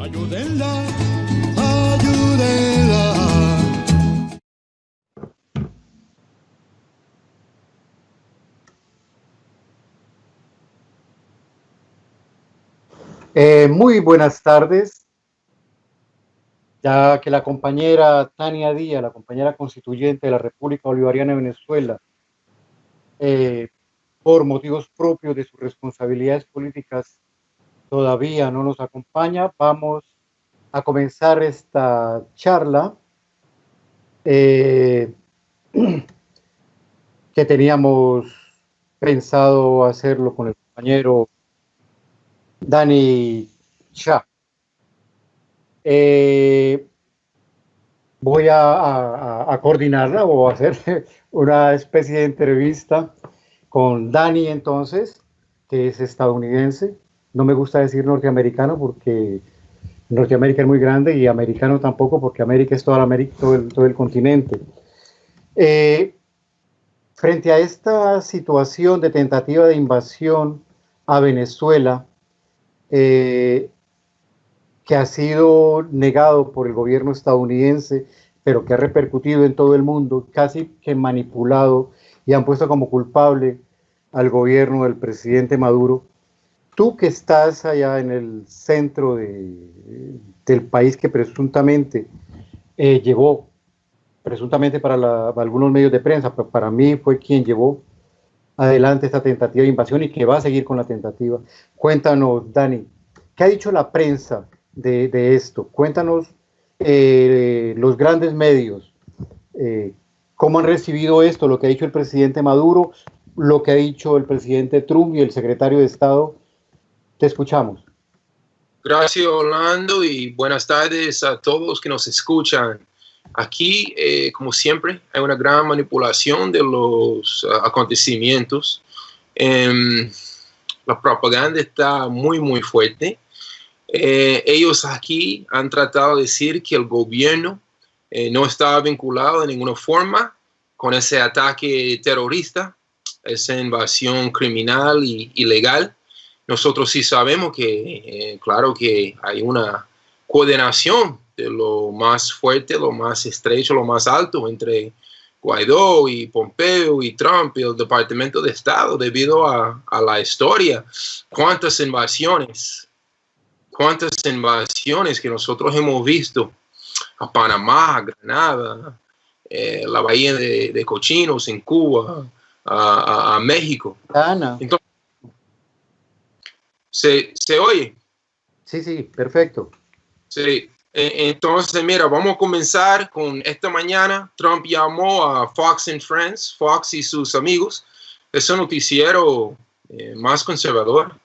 Ayúdenla, ayúdenla. Muy buenas tardes. Ya que la compañera Tania Díaz, la compañera constituyente de la República Bolivariana de Venezuela, por motivos propios de sus responsabilidades políticas, todavía no nos acompaña, vamos a comenzar esta charla que teníamos pensado hacerlo con el compañero Dani Shah. Voy a coordinarla o a hacer una especie de entrevista con Dani entonces, que es estadounidense. No me gusta decir norteamericano porque Norteamérica es muy grande y americano tampoco porque América es toda América, todo el continente. Frente a esta situación de tentativa de invasión a Venezuela, que ha sido negado por el gobierno estadounidense, pero que ha repercutido en todo el mundo, casi que manipulado, y han puesto como culpable al gobierno del presidente Maduro. Tú que estás allá en el centro del país que presuntamente llevó, presuntamente para algunos medios de prensa, pero para mí fue quien llevó adelante esta tentativa de invasión y que va a seguir con la tentativa. Cuéntanos, Dani, ¿qué ha dicho la prensa de esto? Cuéntanos los grandes medios, cómo han recibido esto, lo que ha dicho el presidente Maduro, lo que ha dicho el presidente Trump y el secretario de Estado. Te escuchamos. Gracias, Orlando, y buenas tardes a todos que nos escuchan. Aquí, como siempre, hay una gran manipulación de los acontecimientos. La propaganda está muy, muy fuerte. Ellos aquí han tratado de decir que el gobierno no estaba vinculado de ninguna forma con ese ataque terrorista, esa invasión criminal y ilegal. Nosotros sí sabemos que, claro que hay una coordinación de lo más fuerte, lo más estrecho, lo más alto entre Guaidó y Pompeo y Trump y el Departamento de Estado debido a la historia. ¿Cuántas invasiones que nosotros hemos visto a Panamá, a Granada, la bahía de Cochinos en Cuba, a México? Ana. Entonces, ¿Se oye? Sí, sí, perfecto. Sí. Entonces, mira, vamos a comenzar con esta mañana. Trump llamó a Fox and Friends, Fox y sus amigos, ese noticiero más conservador.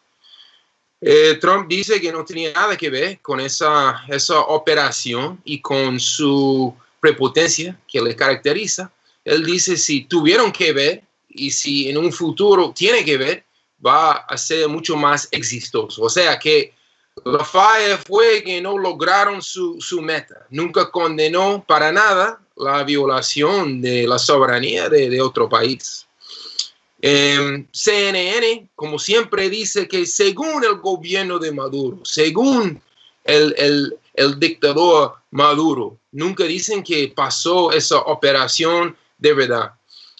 Trump dice que no tenía nada que ver con esa operación y con su prepotencia que le caracteriza. Él dice si tuvieron que ver y si en un futuro tiene que ver, va a ser mucho más exitoso. O sea que la falla fue que no lograron su meta. Nunca condenó para nada la violación de la soberanía de otro país. CNN, como siempre, dice que según el gobierno de Maduro, según el dictador Maduro, nunca dicen que pasó esa operación de verdad.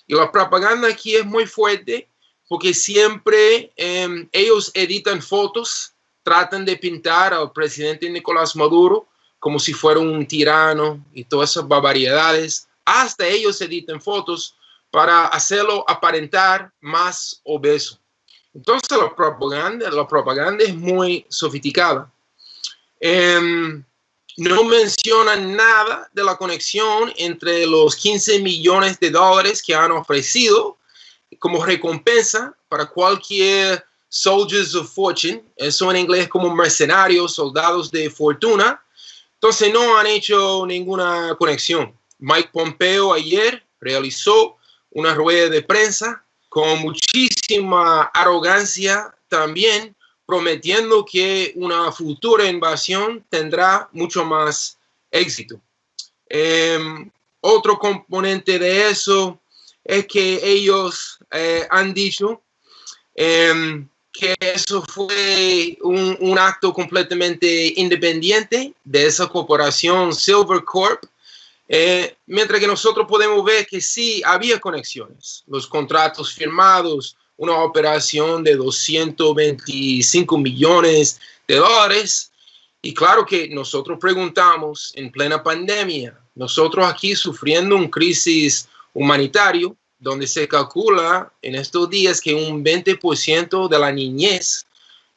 Y la propaganda aquí es muy fuerte porque siempre ellos editan fotos, tratan de pintar al presidente Nicolás Maduro como si fuera un tirano y todas esas barbaridades. Hasta ellos editan fotos para hacerlo aparentar más obeso. Entonces la propaganda es muy sofisticada. No mencionan nada de la conexión entre los 15 millones de dólares que han ofrecido como recompensa para cualquier soldiers of fortune, eso en inglés como mercenarios, soldados de fortuna. Entonces no han hecho ninguna conexión. Mike Pompeo ayer realizó una rueda de prensa con muchísima arrogancia también, prometiendo que una futura invasión tendrá mucho más éxito. Otro componente de eso es que ellos han dicho que eso fue un acto completamente independiente de esa corporación Silvercorp, mientras que nosotros podemos ver que sí había conexiones, los contratos firmados, una operación de 225 millones de dólares. Y claro que nosotros preguntamos en plena pandemia, nosotros aquí sufriendo una crisis humanitaria, donde se calcula en estos días que un 20% de la niñez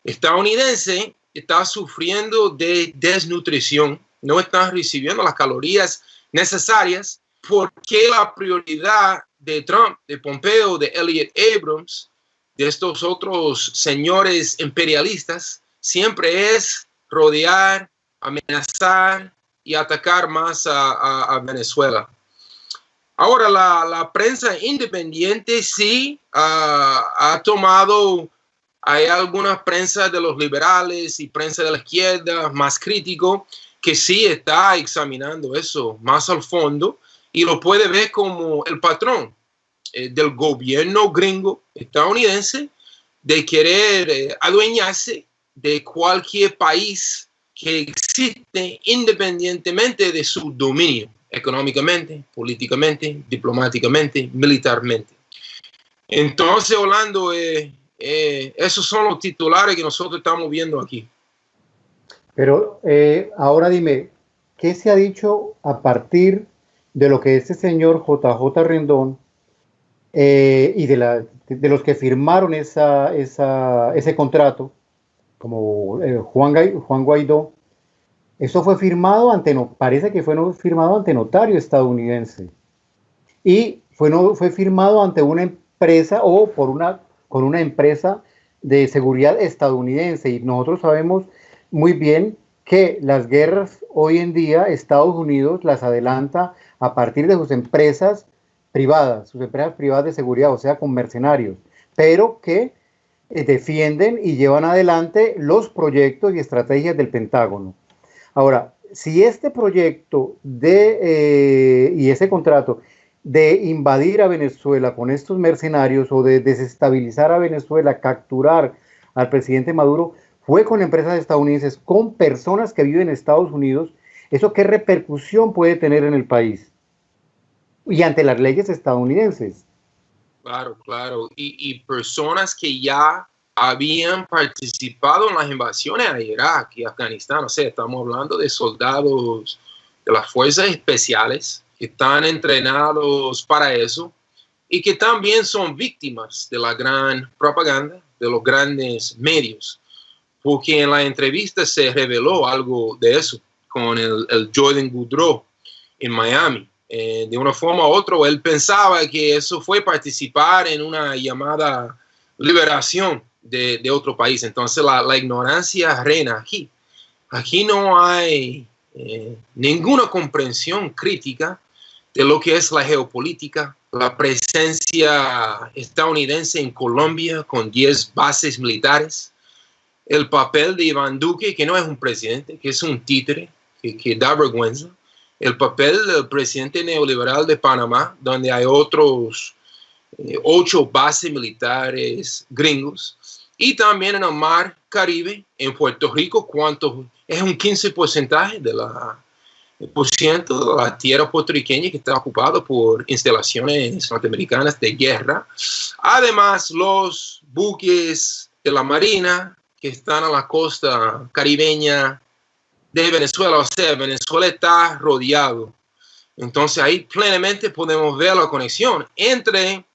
estadounidense está sufriendo de desnutrición, no están recibiendo las calorías necesarias. ¿Por qué la prioridad de Trump, de Pompeo, de Elliott Abrams, de estos otros señores imperialistas, siempre es rodear, amenazar y atacar más a Venezuela? Ahora, la prensa independiente sí ha tomado, hay algunas prensa de los liberales y prensa de la izquierda más crítico que sí está examinando eso más al fondo y lo puede ver como el patrón del gobierno gringo estadounidense de querer adueñarse de cualquier país que existe independientemente de su dominio, económicamente, políticamente, diplomáticamente, militarmente. Entonces, Orlando, esos son los titulares que nosotros estamos viendo aquí. Pero ahora dime, ¿qué se ha dicho a partir de lo que este señor JJ Rendón y de los que firmaron ese contrato, como Juan Guaidó? Eso fue firmado parece que fue firmado ante notario estadounidense y fue firmado ante una empresa o con una empresa de seguridad estadounidense, y nosotros sabemos muy bien que las guerras hoy en día Estados Unidos las adelanta a partir de sus empresas privadas de seguridad, o sea, con mercenarios, pero que defienden y llevan adelante los proyectos y estrategias del Pentágono. Ahora, si este proyecto y ese contrato de invadir a Venezuela con estos mercenarios o de desestabilizar a Venezuela, capturar al presidente Maduro, fue con empresas estadounidenses, con personas que viven en Estados Unidos, ¿eso qué repercusión puede tener en el país y ante las leyes estadounidenses? Claro, claro. Y personas que ya habían participado en las invasiones a Irak y Afganistán. O sea, estamos hablando de soldados de las fuerzas especiales que están entrenados para eso y que también son víctimas de la gran propaganda de los grandes medios. Porque en la entrevista se reveló algo de eso con el Jordan Goudreau en Miami. De una forma u otra, él pensaba que eso fue participar en una llamada liberación de otro país. Entonces la ignorancia reina aquí. Aquí no hay ninguna comprensión crítica de lo que es la geopolítica, la presencia estadounidense en Colombia con 10 bases militares, el papel de Iván Duque, que no es un presidente, que es un títere, que da vergüenza, el papel del presidente neoliberal de Panamá, donde hay otros 8 bases militares gringos, y también en el Mar Caribe, en Puerto Rico, es un 15% de la tierra puertorriqueña que está ocupada por instalaciones norteamericanas de guerra. Además, los buques de la Marina que están a la costa caribeña de Venezuela, o sea, Venezuela está rodeado. Entonces ahí plenamente podemos ver la conexión entre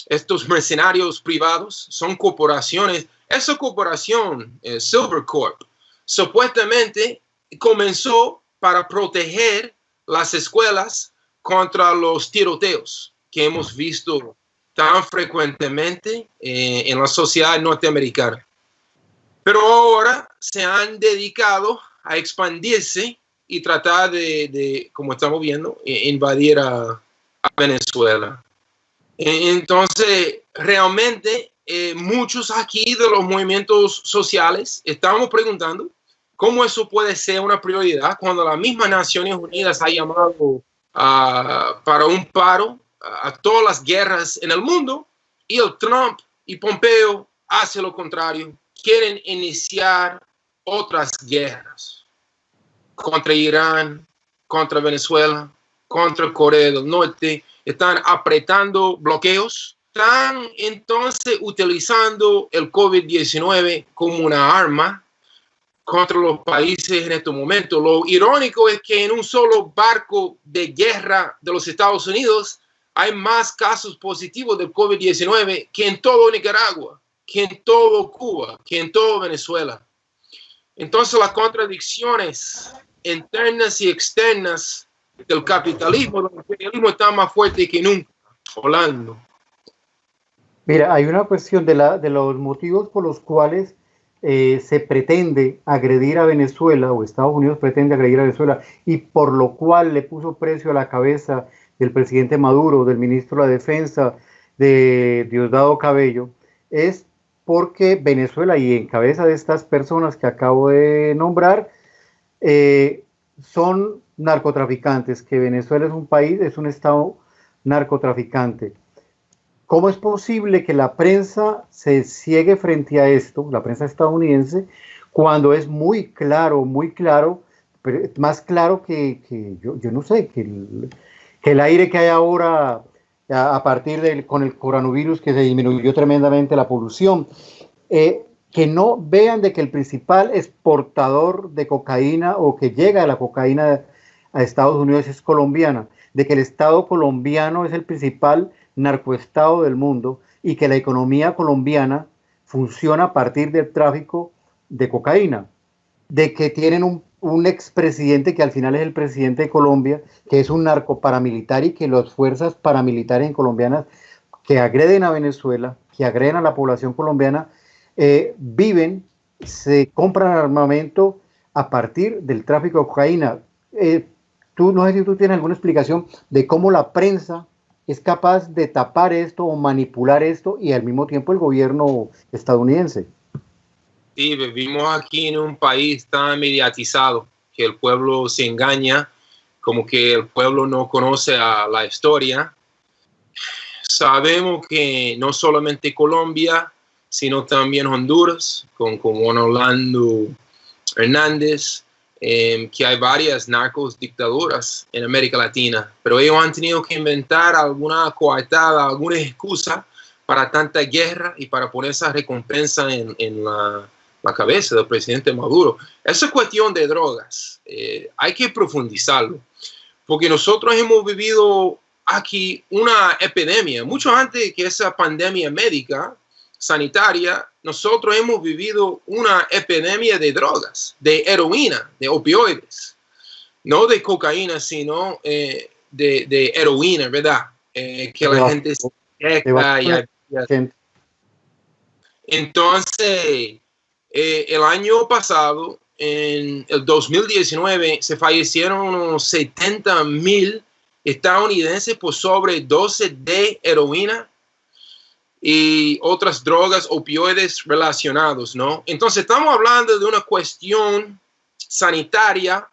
estos mercenarios privados, son corporaciones. Esa corporación, Silvercorp, supuestamente comenzó para proteger las escuelas contra los tiroteos que hemos visto tan frecuentemente en la sociedad norteamericana. Pero ahora se han dedicado a expandirse y tratar de como estamos viendo, invadir a Venezuela. Entonces, realmente, muchos aquí de los movimientos sociales estamos preguntando cómo eso puede ser una prioridad cuando las mismas Naciones Unidas ha llamado para un paro a todas las guerras en el mundo, y el Trump y Pompeo hace lo contrario, quieren iniciar otras guerras contra Irán, contra Venezuela, contra Corea del Norte. Están apretando bloqueos, están entonces utilizando el COVID-19 como una arma contra los países en este momento. Lo irónico es que en un solo barco de guerra de los Estados Unidos hay más casos positivos del COVID-19 que en todo Nicaragua, que en todo Cuba, que en todo Venezuela. Entonces las contradicciones internas y externas del capitalismo, del imperialismo, están más fuertes que nunca. Orlando. Mira, hay una cuestión de los motivos por los cuales se pretende agredir a Venezuela, o Estados Unidos pretende agredir a Venezuela, y por lo cual le puso precio a la cabeza del presidente Maduro, del ministro de la Defensa, de Diosdado Cabello, es porque Venezuela, y en cabeza de estas personas que acabo de nombrar, son narcotraficantes, que Venezuela es un país, es un estado narcotraficante. ¿Cómo es posible que la prensa se ciegue frente a esto, la prensa estadounidense, cuando es muy claro, pero más claro que yo no sé, que el aire que hay ahora a partir con el coronavirus, que se disminuyó tremendamente la polución, que no vean de que el principal exportador de cocaína, o que llega la cocaína a Estados Unidos, es colombiana, de que el Estado colombiano es el principal narcoestado del mundo, y que la economía colombiana funciona a partir del tráfico de cocaína, de que tienen un expresidente que al final es el presidente de Colombia, que es un narcoparamilitar, y que las fuerzas paramilitares colombianas que agreden a Venezuela, que agreden a la población colombiana, se compran armamento a partir del tráfico de cocaína. Tú no sé si tú tienes alguna explicación de cómo la prensa es capaz de tapar esto o manipular esto, y al mismo tiempo el gobierno estadounidense. Sí, vivimos aquí en un país tan mediatizado que el pueblo se engaña, como que el pueblo no conoce a la historia. Sabemos que no solamente Colombia, sino también Honduras, con Juan Orlando Hernández, que hay varias narcos dictaduras en América Latina, pero ellos han tenido que inventar alguna coartada, alguna excusa para tanta guerra y para poner esa recompensa en la cabeza del presidente Maduro. Esa cuestión de drogas, hay que profundizarlo, porque nosotros hemos vivido aquí una epidemia, mucho antes que esa pandemia médica, sanitaria. Nosotros hemos vivido una epidemia de drogas, de heroína, de opioides, no de cocaína, sino de heroína, ¿verdad? Que la gente se queja. Entonces, el año pasado, en el 2019, se fallecieron unos 70,000 estadounidenses por sobredosis de heroína y otras drogas, opioides relacionados, ¿no? Entonces estamos hablando de una cuestión sanitaria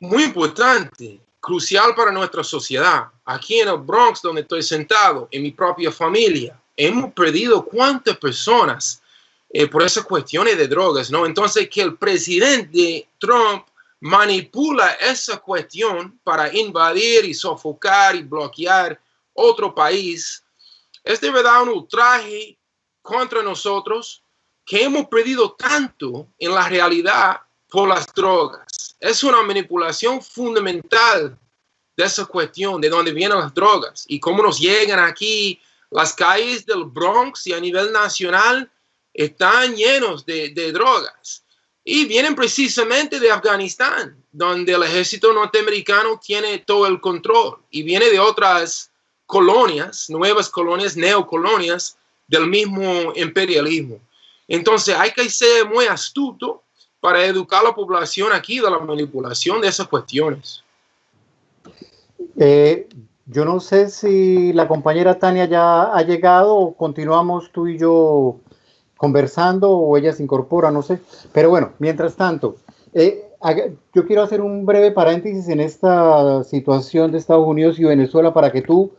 muy importante, crucial para nuestra sociedad. Aquí en el Bronx, donde estoy sentado, en mi propia familia, hemos perdido cuántas personas por esas cuestiones de drogas, ¿no? Entonces, que el presidente Trump manipula esa cuestión para invadir y sofocar y bloquear otro país, es de verdad un ultraje contra nosotros, que hemos perdido tanto en la realidad por las drogas. Es una manipulación fundamental de esa cuestión, de dónde vienen las drogas y cómo nos llegan aquí. Las calles del Bronx y a nivel nacional están llenos de drogas, y vienen precisamente de Afganistán, donde el ejército norteamericano tiene todo el control, y viene de otras colonias, nuevas colonias, neocolonias del mismo imperialismo. Entonces hay que ser muy astuto para educar a la población aquí de la manipulación de esas cuestiones. Yo no sé si la compañera Tania ya ha llegado, o continuamos tú y yo conversando, o ella se incorpora, no sé. Pero bueno, mientras tanto, yo quiero hacer un breve paréntesis en esta situación de Estados Unidos y Venezuela, para que tú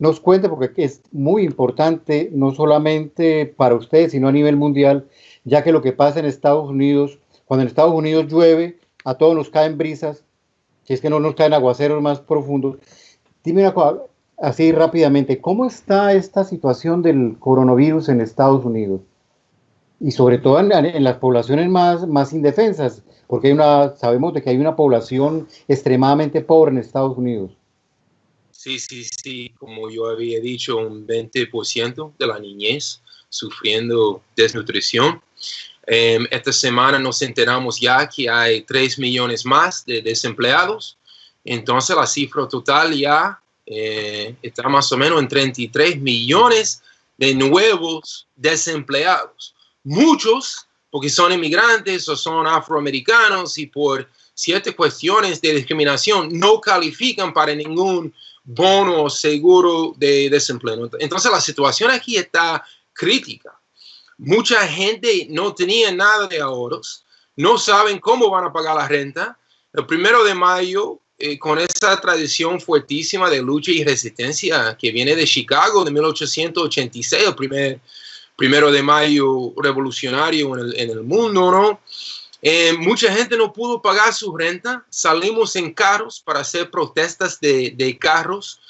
nos cuente, porque es muy importante, no solamente para ustedes, sino a nivel mundial, ya que lo que pasa en Estados Unidos, cuando en Estados Unidos llueve, a todos nos caen brisas, si es que no nos caen aguaceros más profundos. Dime una cosa, así rápidamente, ¿cómo está esta situación del coronavirus en Estados Unidos? Y sobre todo en las poblaciones más indefensas, porque sabemos de que hay una población extremadamente pobre en Estados Unidos. Sí, como yo había dicho, un 20% de la niñez sufriendo desnutrición. Esta semana nos enteramos ya que hay 3 millones más de desempleados, entonces la cifra total ya está más o menos en 33 millones de nuevos desempleados. Muchos porque son inmigrantes o son afroamericanos y por ciertas cuestiones de discriminación no califican para ningún bono o seguro de desempleo. Entonces la situación aquí está crítica. Mucha gente no tenía nada de ahorros, no saben cómo van a pagar la renta. El 1 de mayo, con esa tradición fuertísima de lucha y resistencia que viene de Chicago de 1886, el 1 de mayo revolucionario en el mundo, ¿no? Mucha gente no pudo pagar su renta. Salimos en carros para hacer protestas de carros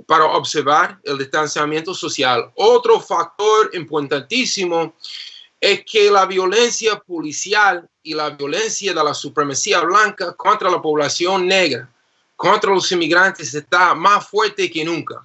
para observar el distanciamiento social. Otro factor importantísimo es que la violencia policial y la violencia de la supremacía blanca contra la población negra, contra los inmigrantes, está más fuerte que nunca.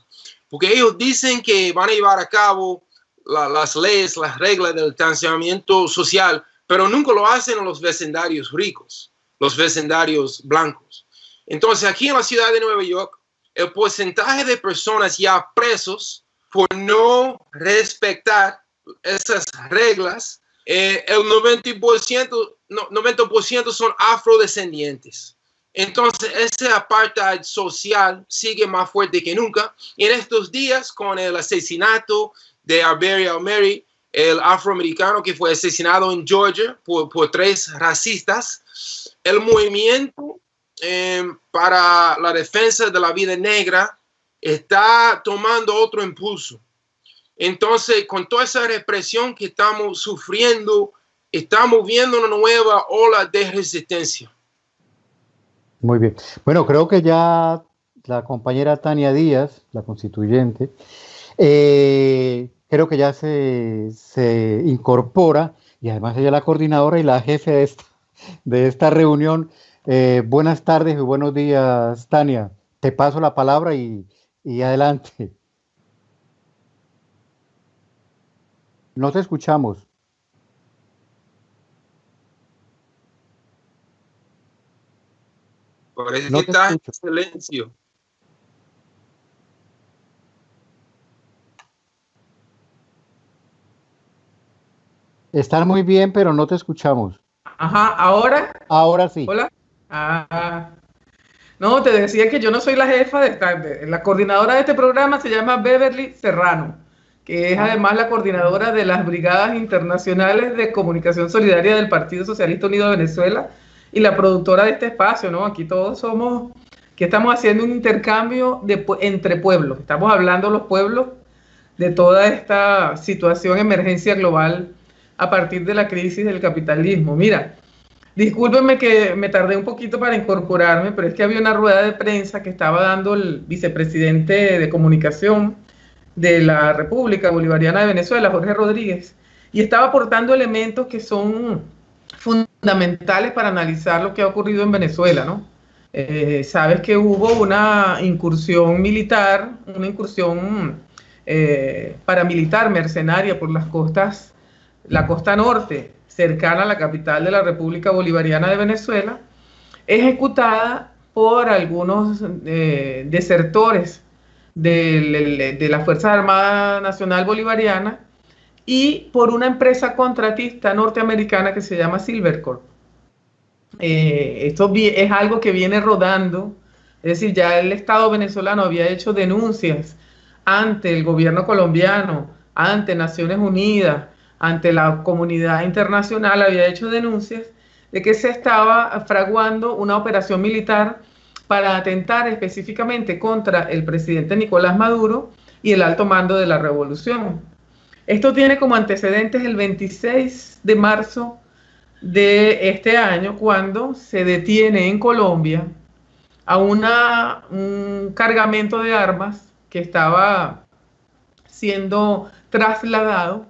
Porque ellos dicen que van a llevar a cabo las leyes, las reglas del distanciamiento social, pero nunca lo hacen en los vecindarios ricos, los vecindarios blancos. Entonces, aquí en la ciudad de Nueva York, el porcentaje de personas ya presos por no respetar esas reglas, el 90% son afrodescendientes. Entonces, ese apartheid social sigue más fuerte que nunca. Y en estos días, con el asesinato de Arbery Almery, el afroamericano que fue asesinado en Georgia por 3 racistas, el movimiento para la defensa de la vida negra está tomando otro impulso. Entonces, con toda esa represión que estamos sufriendo, estamos viendo una nueva ola de resistencia. Muy bien. Bueno, creo que ya la compañera Tania Díaz, la constituyente, creo que ya se incorpora, y además ella es la coordinadora y la jefe de esta reunión. Buenas tardes y buenos días, Tania. Te paso la palabra y adelante. No te escuchamos. Parece que está en silencio. Estás muy bien, pero no te escuchamos. Ajá, ¿ahora? Ahora sí. Hola. No, te decía que yo no soy la jefa la coordinadora de este programa se llama Beverly Serrano, que es además la coordinadora de las Brigadas Internacionales de Comunicación Solidaria del Partido Socialista Unido de Venezuela y la productora de este espacio, ¿no? Aquí todos somos, que estamos haciendo un intercambio entre pueblos, estamos hablando los pueblos de toda esta situación, emergencia global a partir de la crisis del capitalismo. Mira, discúlpenme que me tardé un poquito para incorporarme, pero es que había una rueda de prensa que estaba dando el vicepresidente de comunicación de la República Bolivariana de Venezuela, Jorge Rodríguez, y estaba aportando elementos que son fundamentales para analizar lo que ha ocurrido en Venezuela, ¿no? Sabes que hubo una incursión militar, una incursión paramilitar mercenaria por las costas, la costa norte, cercana a la capital de la República Bolivariana de Venezuela, ejecutada por algunos desertores de la Fuerza Armada Nacional Bolivariana y por una empresa contratista norteamericana que se llama Silvercorp. Esto es algo que viene rodando, es decir, ya el Estado venezolano había hecho denuncias ante el gobierno colombiano, ante Naciones Unidas, ante la comunidad internacional, había hecho denuncias de que se estaba fraguando una operación militar para atentar específicamente contra el presidente Nicolás Maduro y el alto mando de la revolución. Esto tiene como antecedentes el 26 de marzo de este año, cuando se detiene en Colombia a un cargamento de armas que estaba siendo trasladado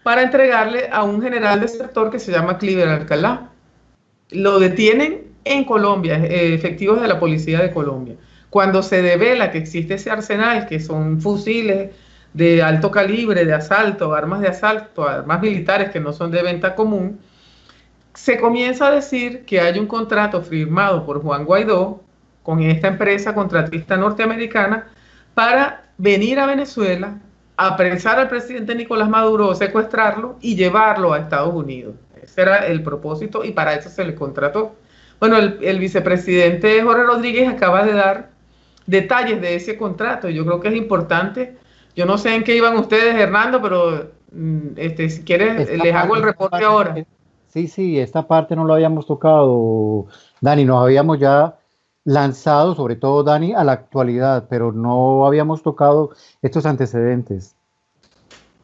para entregarle a un general desertor que se llama Cliver Alcalá. Lo detienen en Colombia, efectivos de la policía de Colombia. Cuando se devela que existe ese arsenal, que son fusiles de alto calibre, de asalto, armas militares que no son de venta común, se comienza a decir que hay un contrato firmado por Juan Guaidó con esta empresa contratista norteamericana para venir a Venezuela, apresar al presidente Nicolás Maduro, secuestrarlo y llevarlo a Estados Unidos. Ese era el propósito y para eso se le contrató. Bueno, el vicepresidente Jorge Rodríguez acaba de dar detalles de ese contrato y yo creo que es importante. Yo no sé en qué iban ustedes, Hernando, pero si quieres les hago el reporte ahora. Sí, esta parte no lo habíamos tocado, Dani, nos habíamos ya lanzado, sobre todo Dani, a la actualidad, pero no habíamos tocado estos antecedentes.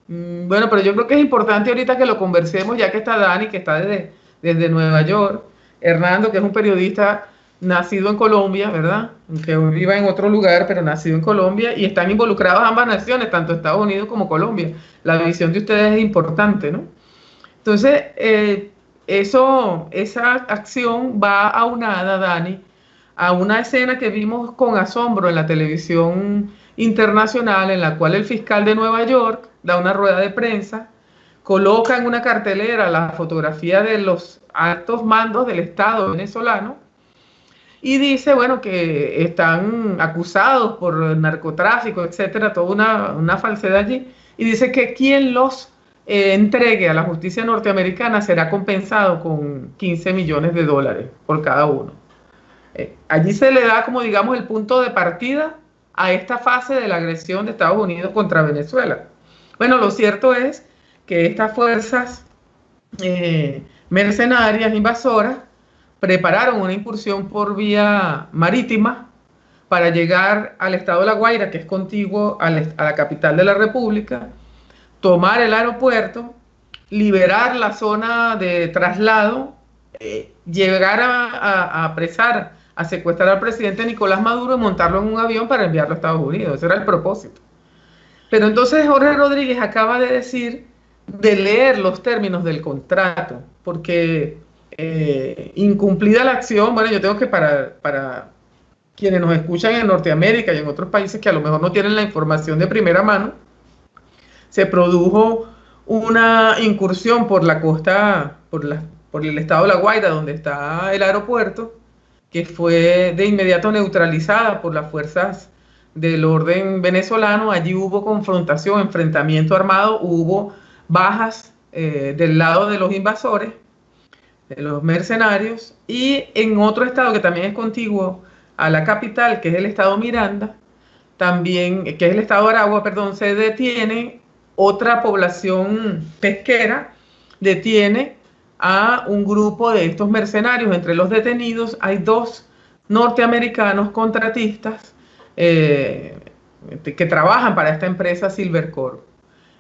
Bueno, pero yo creo que es importante ahorita que lo conversemos, ya que está Dani, que está desde Nueva York, Hernando, que es un periodista nacido en Colombia, ¿verdad? Que viva en otro lugar, pero nacido en Colombia, y están involucradas ambas naciones, tanto Estados Unidos como Colombia. La visión de ustedes es importante, ¿no? Entonces, esa acción va aunada, Dani, a una escena que vimos con asombro en la televisión internacional, en la cual el fiscal de Nueva York da una rueda de prensa, coloca en una cartelera la fotografía de los altos mandos del Estado venezolano y dice, bueno, que están acusados por narcotráfico, etcétera, toda una falsedad allí, y dice que quien los entregue a la justicia norteamericana será compensado con $15 millones por cada uno. Allí se le da como, digamos, el punto de partida a esta fase de la agresión de Estados Unidos contra Venezuela. Bueno, lo cierto es que estas fuerzas mercenarias, invasoras, prepararon una incursión por vía marítima para llegar al estado de La Guaira, que es contiguo a la capital de la República, tomar el aeropuerto, liberar la zona de traslado, llegar a apresar, a secuestrar al presidente Nicolás Maduro y montarlo en un avión para enviarlo a Estados Unidos. Ese era el propósito. Pero entonces Jorge Rodríguez acaba de decir, de leer los términos del contrato, porque incumplida la acción, bueno, yo tengo que para quienes nos escuchan en Norteamérica y en otros países que a lo mejor no tienen la información de primera mano, se produjo una incursión por la costa, por el estado de La Guaira, donde está el aeropuerto, que fue de inmediato neutralizada por las fuerzas del orden venezolano. Allí hubo confrontación, enfrentamiento armado, hubo bajas del lado de los invasores, de los mercenarios, y en otro estado que también es contiguo a la capital, que es el estado Miranda, también, que es el estado Aragua, perdón, se detiene otra población pesquera, detiene a un grupo de estos mercenarios. Entre los detenidos hay 2 norteamericanos contratistas que trabajan para esta empresa Silvercorp.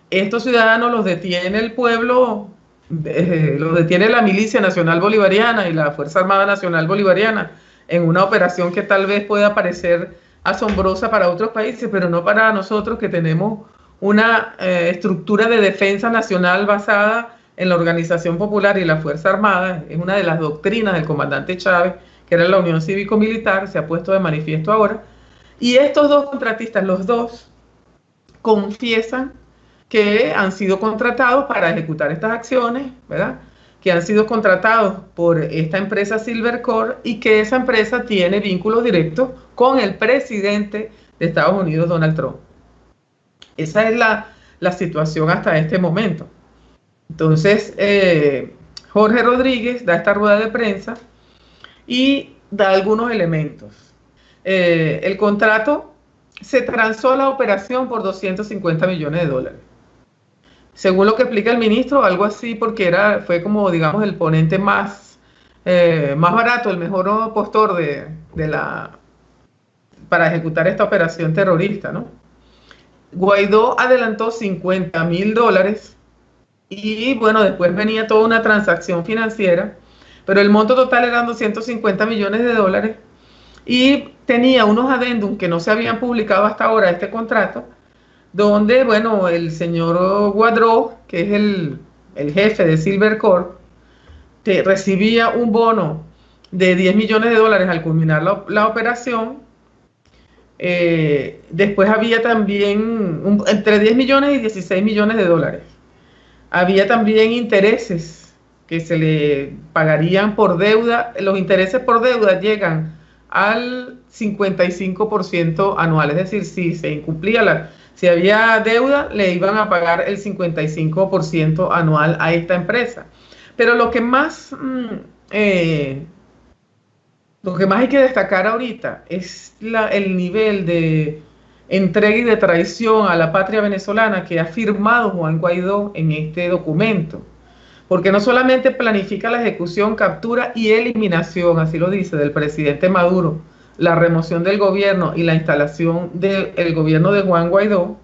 Estos ciudadanos los detiene el pueblo, los detiene la Milicia Nacional Bolivariana y la Fuerza Armada Nacional Bolivariana en una operación que tal vez pueda parecer asombrosa para otros países, pero no para nosotros, que tenemos una estructura de defensa nacional basada en la Organización Popular y la Fuerza Armada. Es una de las doctrinas del comandante Chávez, que era la Unión Cívico-Militar, se ha puesto de manifiesto ahora. Y estos 2 contratistas, los 2, confiesan que han sido contratados para ejecutar estas acciones, ¿verdad? Que han sido contratados por esta empresa Silvercorp y que esa empresa tiene vínculos directos con el presidente de Estados Unidos, Donald Trump. Esa es la situación hasta este momento. Entonces, Jorge Rodríguez da esta rueda de prensa y da algunos elementos. El contrato se transó la operación por $250 millones. Según lo que explica el ministro, algo así, porque fue como, digamos, el ponente más barato, el mejor postor para ejecutar esta operación terrorista, ¿no? Guaidó adelantó $50.000 y bueno, después venía toda una transacción financiera, pero el monto total eran $250 millones y tenía unos adendum que no se habían publicado hasta ahora este contrato, donde, bueno, el señor Guaidó, que es el jefe de Silvercorp, recibía un bono de $10 millones al culminar la operación. Después había también entre 10 millones y 16 millones de dólares. Había también intereses que se le pagarían por deuda. Los intereses por deuda llegan al 55% anual, es decir, si se incumplía si había deuda, le iban a pagar el 55% anual a esta empresa. Pero lo que más hay que destacar ahorita es el nivel de entrega y de traición a la patria venezolana que ha firmado Juan Guaidó en este documento. Porque no solamente planifica la ejecución, captura y eliminación, así lo dice, del presidente Maduro, la remoción del gobierno y la instalación del gobierno de Juan Guaidó,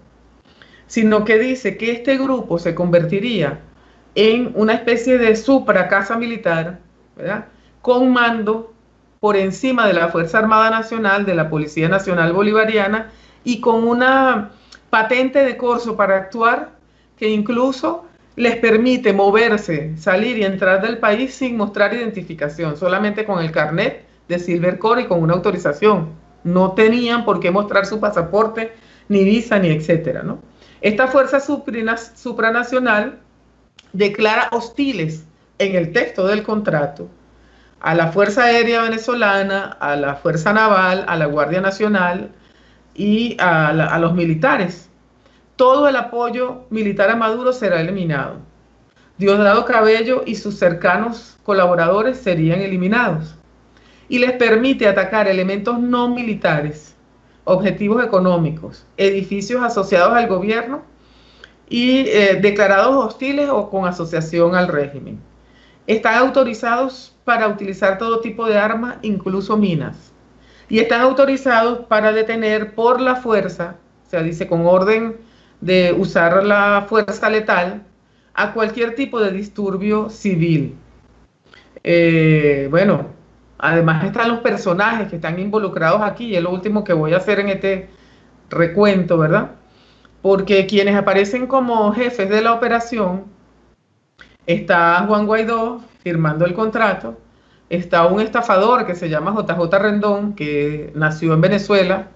sino que dice que este grupo se convertiría en una especie de supra-casa militar, ¿verdad?, con mando por encima de la Fuerza Armada Nacional, de la Policía Nacional Bolivariana, y con una patente de corso para actuar que incluso les permite moverse, salir y entrar del país sin mostrar identificación, solamente con el carnet de Silvercorp y con una autorización. No tenían por qué mostrar su pasaporte, ni visa, ni etcétera, ¿no? Esta fuerza supranacional declara hostiles en el texto del contrato a la Fuerza Aérea Venezolana, a la Fuerza Naval, a la Guardia Nacional y a los militares. Todo el apoyo militar a Maduro será eliminado. Diosdado Cabello y sus cercanos colaboradores serían eliminados. Y les permite atacar elementos no militares, objetivos económicos, edificios asociados al gobierno y declarados hostiles o con asociación al régimen. Están autorizados para utilizar todo tipo de armas, incluso minas. Y están autorizados para detener por la fuerza, o sea, dice con orden de usar la fuerza letal, a cualquier tipo de disturbio civil. Bueno, además están los personajes que están involucrados aquí, y es lo último que voy a hacer en este recuento, ¿verdad? Porque quienes aparecen como jefes de la operación, está Juan Guaidó firmando el contrato, está un estafador que se llama JJ Rendón, que nació en Venezuela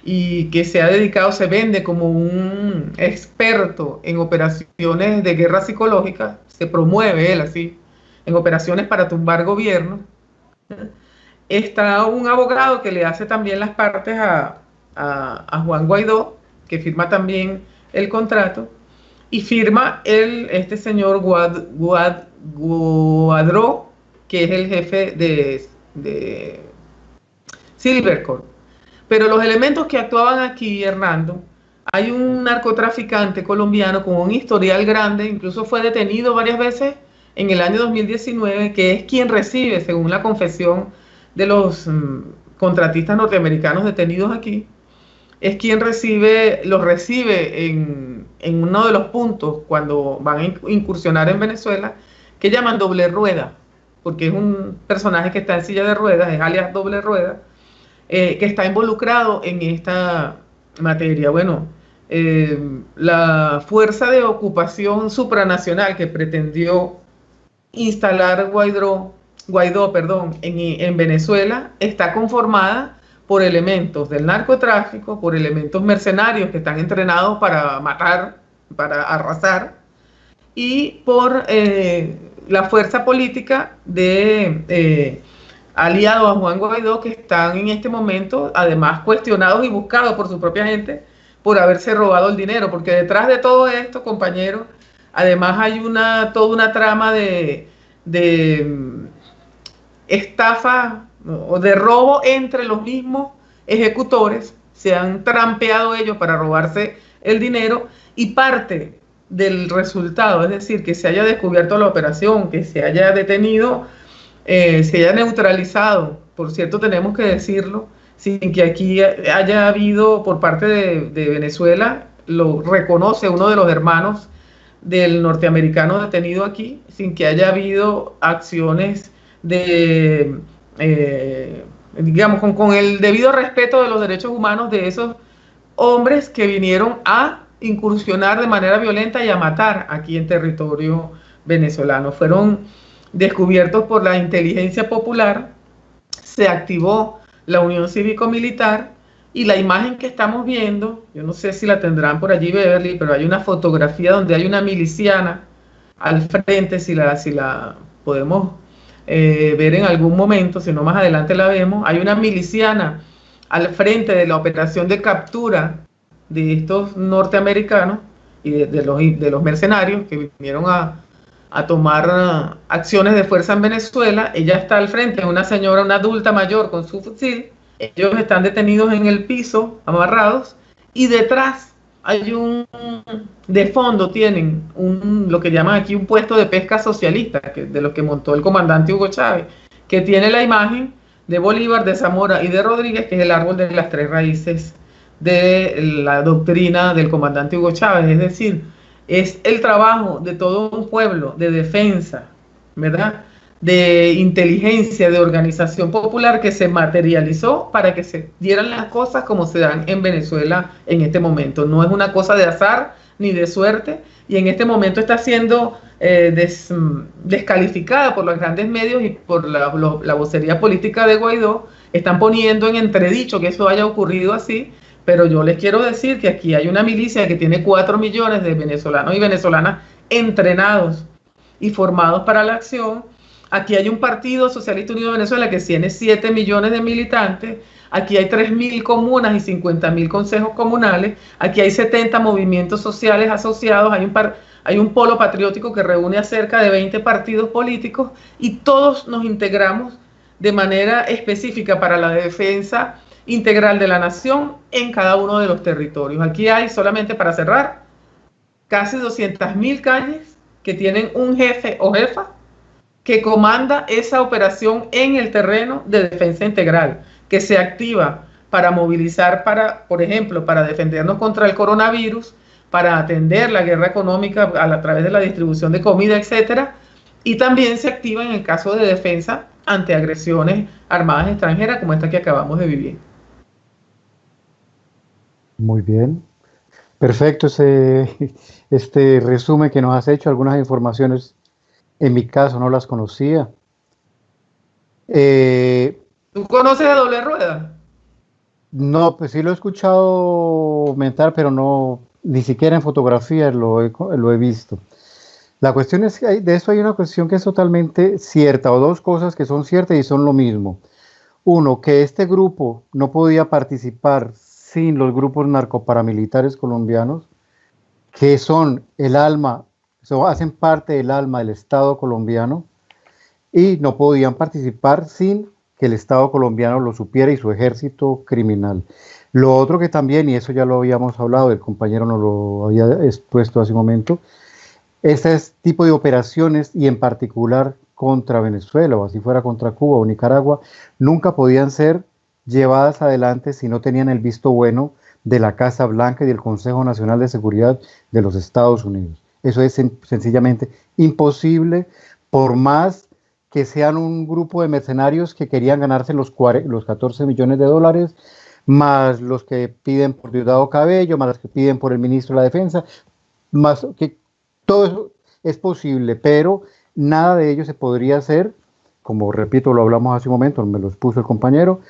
y que se ha dedicado, se vende como un experto en operaciones de guerra psicológica, se promueve él así, en operaciones para tumbar gobierno. Está un abogado que le hace también las partes a Juan Guaidó, que firma también el contrato, y firma este señor Guaidó, que es el jefe de Silvercorp. Pero los elementos que actuaban aquí, Hernando, hay un narcotraficante colombiano con un historial grande, incluso fue detenido varias veces en el año 2019, que es quien recibe, según la confesión de los contratistas norteamericanos detenidos aquí, es quien los recibe en uno de los puntos cuando van a incursionar en Venezuela, que llaman doble rueda, porque es un personaje que está en silla de ruedas, es alias doble rueda, que está involucrado en esta materia. Bueno, la fuerza de ocupación supranacional que pretendió instalar Guaidó, en Venezuela está conformada por elementos del narcotráfico, por elementos mercenarios que están entrenados para matar, para arrasar, y por la fuerza política de aliados a Juan Guaidó, que están en este momento además cuestionados y buscados por su propia gente por haberse robado el dinero, porque detrás de todo esto, compañeros, además hay toda una trama de estafa o de robo entre los mismos ejecutores. Se han trampeado ellos para robarse el dinero, y parte del resultado, es decir, que se haya descubierto la operación, que se haya detenido, se haya neutralizado, por cierto, tenemos que decirlo, sin que aquí haya habido por parte de Venezuela, lo reconoce uno de los hermanos del norteamericano detenido aquí, sin que haya habido acciones de, digamos, con el debido respeto de los derechos humanos de esos hombres que vinieron a incursionar de manera violenta y a matar aquí en territorio venezolano. Fueron descubiertos por la inteligencia popular, se activó la Unión Cívico-Militar y la imagen que estamos viendo, yo no sé si la tendrán por allí, Beverly, pero hay una fotografía donde hay una miliciana al frente, si la podemos ver en algún momento, si no más adelante la vemos, hay una miliciana al frente de la operación de captura de estos norteamericanos y de los mercenarios que vinieron a tomar acciones de fuerza en Venezuela. Ella está al frente, una señora, una adulta mayor con su fusil. Ellos están detenidos en el piso, amarrados, y detrás hay de fondo tienen lo que llaman aquí un puesto de pesca socialista, de los que montó el comandante Hugo Chávez, que tiene la imagen de Bolívar, de Zamora y de Rodríguez, que es el árbol de las tres raíces de la doctrina del comandante Hugo Chávez. Es decir, es el trabajo de todo un pueblo de defensa, ¿verdad?, de inteligencia, de organización popular que se materializó para que se dieran las cosas como se dan en Venezuela en este momento. No es una cosa de azar ni de suerte, y en este momento está siendo descalificada por los grandes medios y por la vocería política de Guaidó. Están poniendo en entredicho que eso haya ocurrido así, pero yo les quiero decir que aquí hay una milicia que tiene 4 millones de venezolanos y venezolanas entrenados y formados para la acción. Aquí hay un Partido Socialista Unido de Venezuela que tiene 7 millones de militantes. Aquí hay 3.000 comunas y 50.000 consejos comunales. Aquí hay 70 movimientos sociales asociados. Hay un polo patriótico que reúne a cerca de 20 partidos políticos y todos nos integramos de manera específica para la defensa integral de la nación en cada uno de los territorios. Aquí hay, solamente para cerrar, casi 200.000 calles que tienen un jefe o jefa que comanda esa operación en el terreno de defensa integral, que se activa para movilizar, por ejemplo, para defendernos contra el coronavirus, para atender la guerra económica a través de la distribución de comida, etcétera, y también se activa en el caso de defensa ante agresiones armadas extranjeras como esta que acabamos de vivir. Muy bien. Perfecto este resumen que nos has hecho. Algunas informaciones, en mi caso, no las conocía. ¿Tú conoces a Doble Rueda? No, pues sí lo he escuchado mentar, pero no, ni siquiera en fotografías lo he visto. La cuestión es que de eso hay una cuestión que es totalmente cierta, o dos cosas que son ciertas y son lo mismo. Uno, que este grupo no podía participar sin los grupos narcoparamilitares colombianos, que son el alma, hacen parte del alma del Estado colombiano, y no podían participar sin que el Estado colombiano lo supiera y su ejército criminal. Lo otro que también, y eso ya lo habíamos hablado, el compañero nos lo había expuesto hace un momento, este tipo de operaciones, y en particular contra Venezuela, o así fuera contra Cuba o Nicaragua, nunca podían ser llevadas adelante si no tenían el visto bueno de la Casa Blanca y del Consejo Nacional de Seguridad de los Estados Unidos. Eso es sencillamente imposible, por más que sean un grupo de mercenarios que querían ganarse los 14 millones de dólares, más los que piden por Diosdado Cabello, más los que piden por el ministro de la Defensa, más que todo eso es posible, pero nada de ello se podría hacer, como repito, lo hablamos hace un momento, me lo expuso el compañero,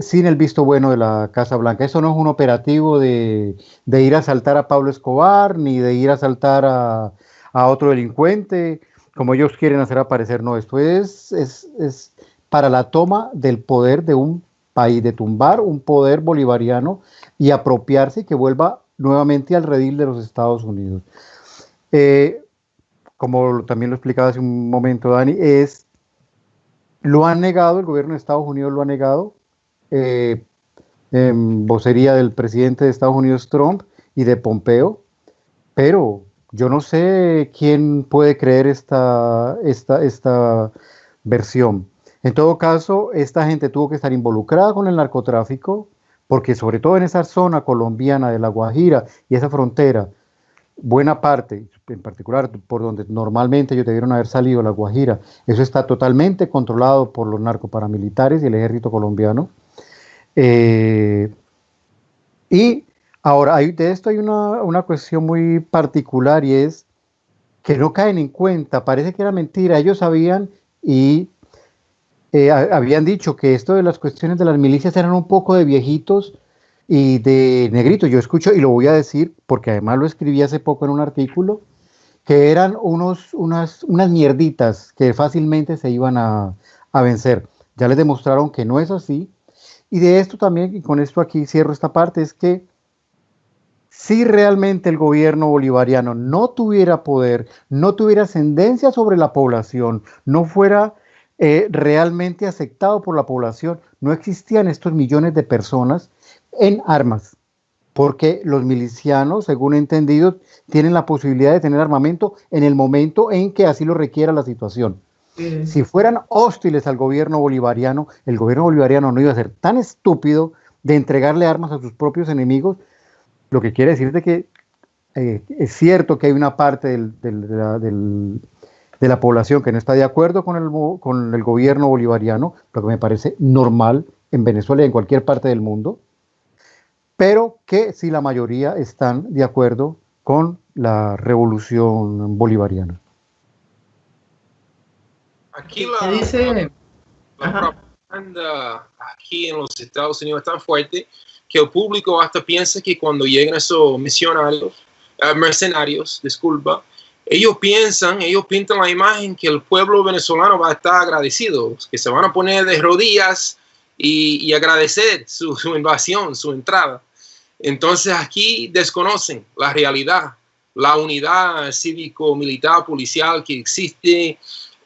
sin el visto bueno de la Casa Blanca. Eso no es un operativo de ir a asaltar a Pablo Escobar, ni de ir a asaltar a otro delincuente, como ellos quieren hacer aparecer. No, esto es para la toma del poder de un país, de tumbar un poder bolivariano y apropiarse y que vuelva nuevamente al redil de los Estados Unidos. Como también lo explicaba hace un momento Dani, lo han negado, el gobierno de Estados Unidos lo ha negado, en vocería del presidente de Estados Unidos Trump y de Pompeo, pero yo no sé quién puede creer esta versión. En todo caso, esta gente tuvo que estar involucrada con el narcotráfico, porque sobre todo en esa zona colombiana de La Guajira y esa frontera, buena parte, en particular por donde normalmente ellos debieron haber salido, La Guajira, eso está totalmente controlado por los narcoparamilitares y el ejército colombiano. Y ahora, de esto hay una cuestión muy particular, y es que no caen en cuenta, parece que era mentira, ellos sabían y habían dicho que esto de las cuestiones de las milicias eran un poco de viejitos y de negritos. Yo escucho, y lo voy a decir porque además lo escribí hace poco en un artículo, que eran unas mierditas que fácilmente se iban a vencer. Ya les demostraron que no es así. Y de esto también, y con esto aquí cierro esta parte, es que si realmente el gobierno bolivariano no tuviera poder, no tuviera ascendencia sobre la población, no fuera realmente aceptado por la población, no existían estos millones de personas en armas, porque los milicianos, según he entendido, tienen la posibilidad de tener armamento en el momento en que así lo requiera la situación. Si fueran hostiles al gobierno bolivariano, el gobierno bolivariano no iba a ser tan estúpido de entregarle armas a sus propios enemigos, lo que quiere decir de que es cierto que hay una parte de la población que no está de acuerdo con el gobierno bolivariano, lo que me parece normal en Venezuela y en cualquier parte del mundo, pero que sí la mayoría están de acuerdo con la revolución bolivariana. Aquí ¿Qué dice? la propaganda aquí en los Estados Unidos es tan fuerte que el público hasta piensa que cuando llegan esos mercenarios, ellos pintan la imagen que el pueblo venezolano va a estar agradecido, que se van a poner de rodillas y agradecer su invasión, su entrada. Entonces aquí desconocen la realidad, la unidad cívico-militar policial que existe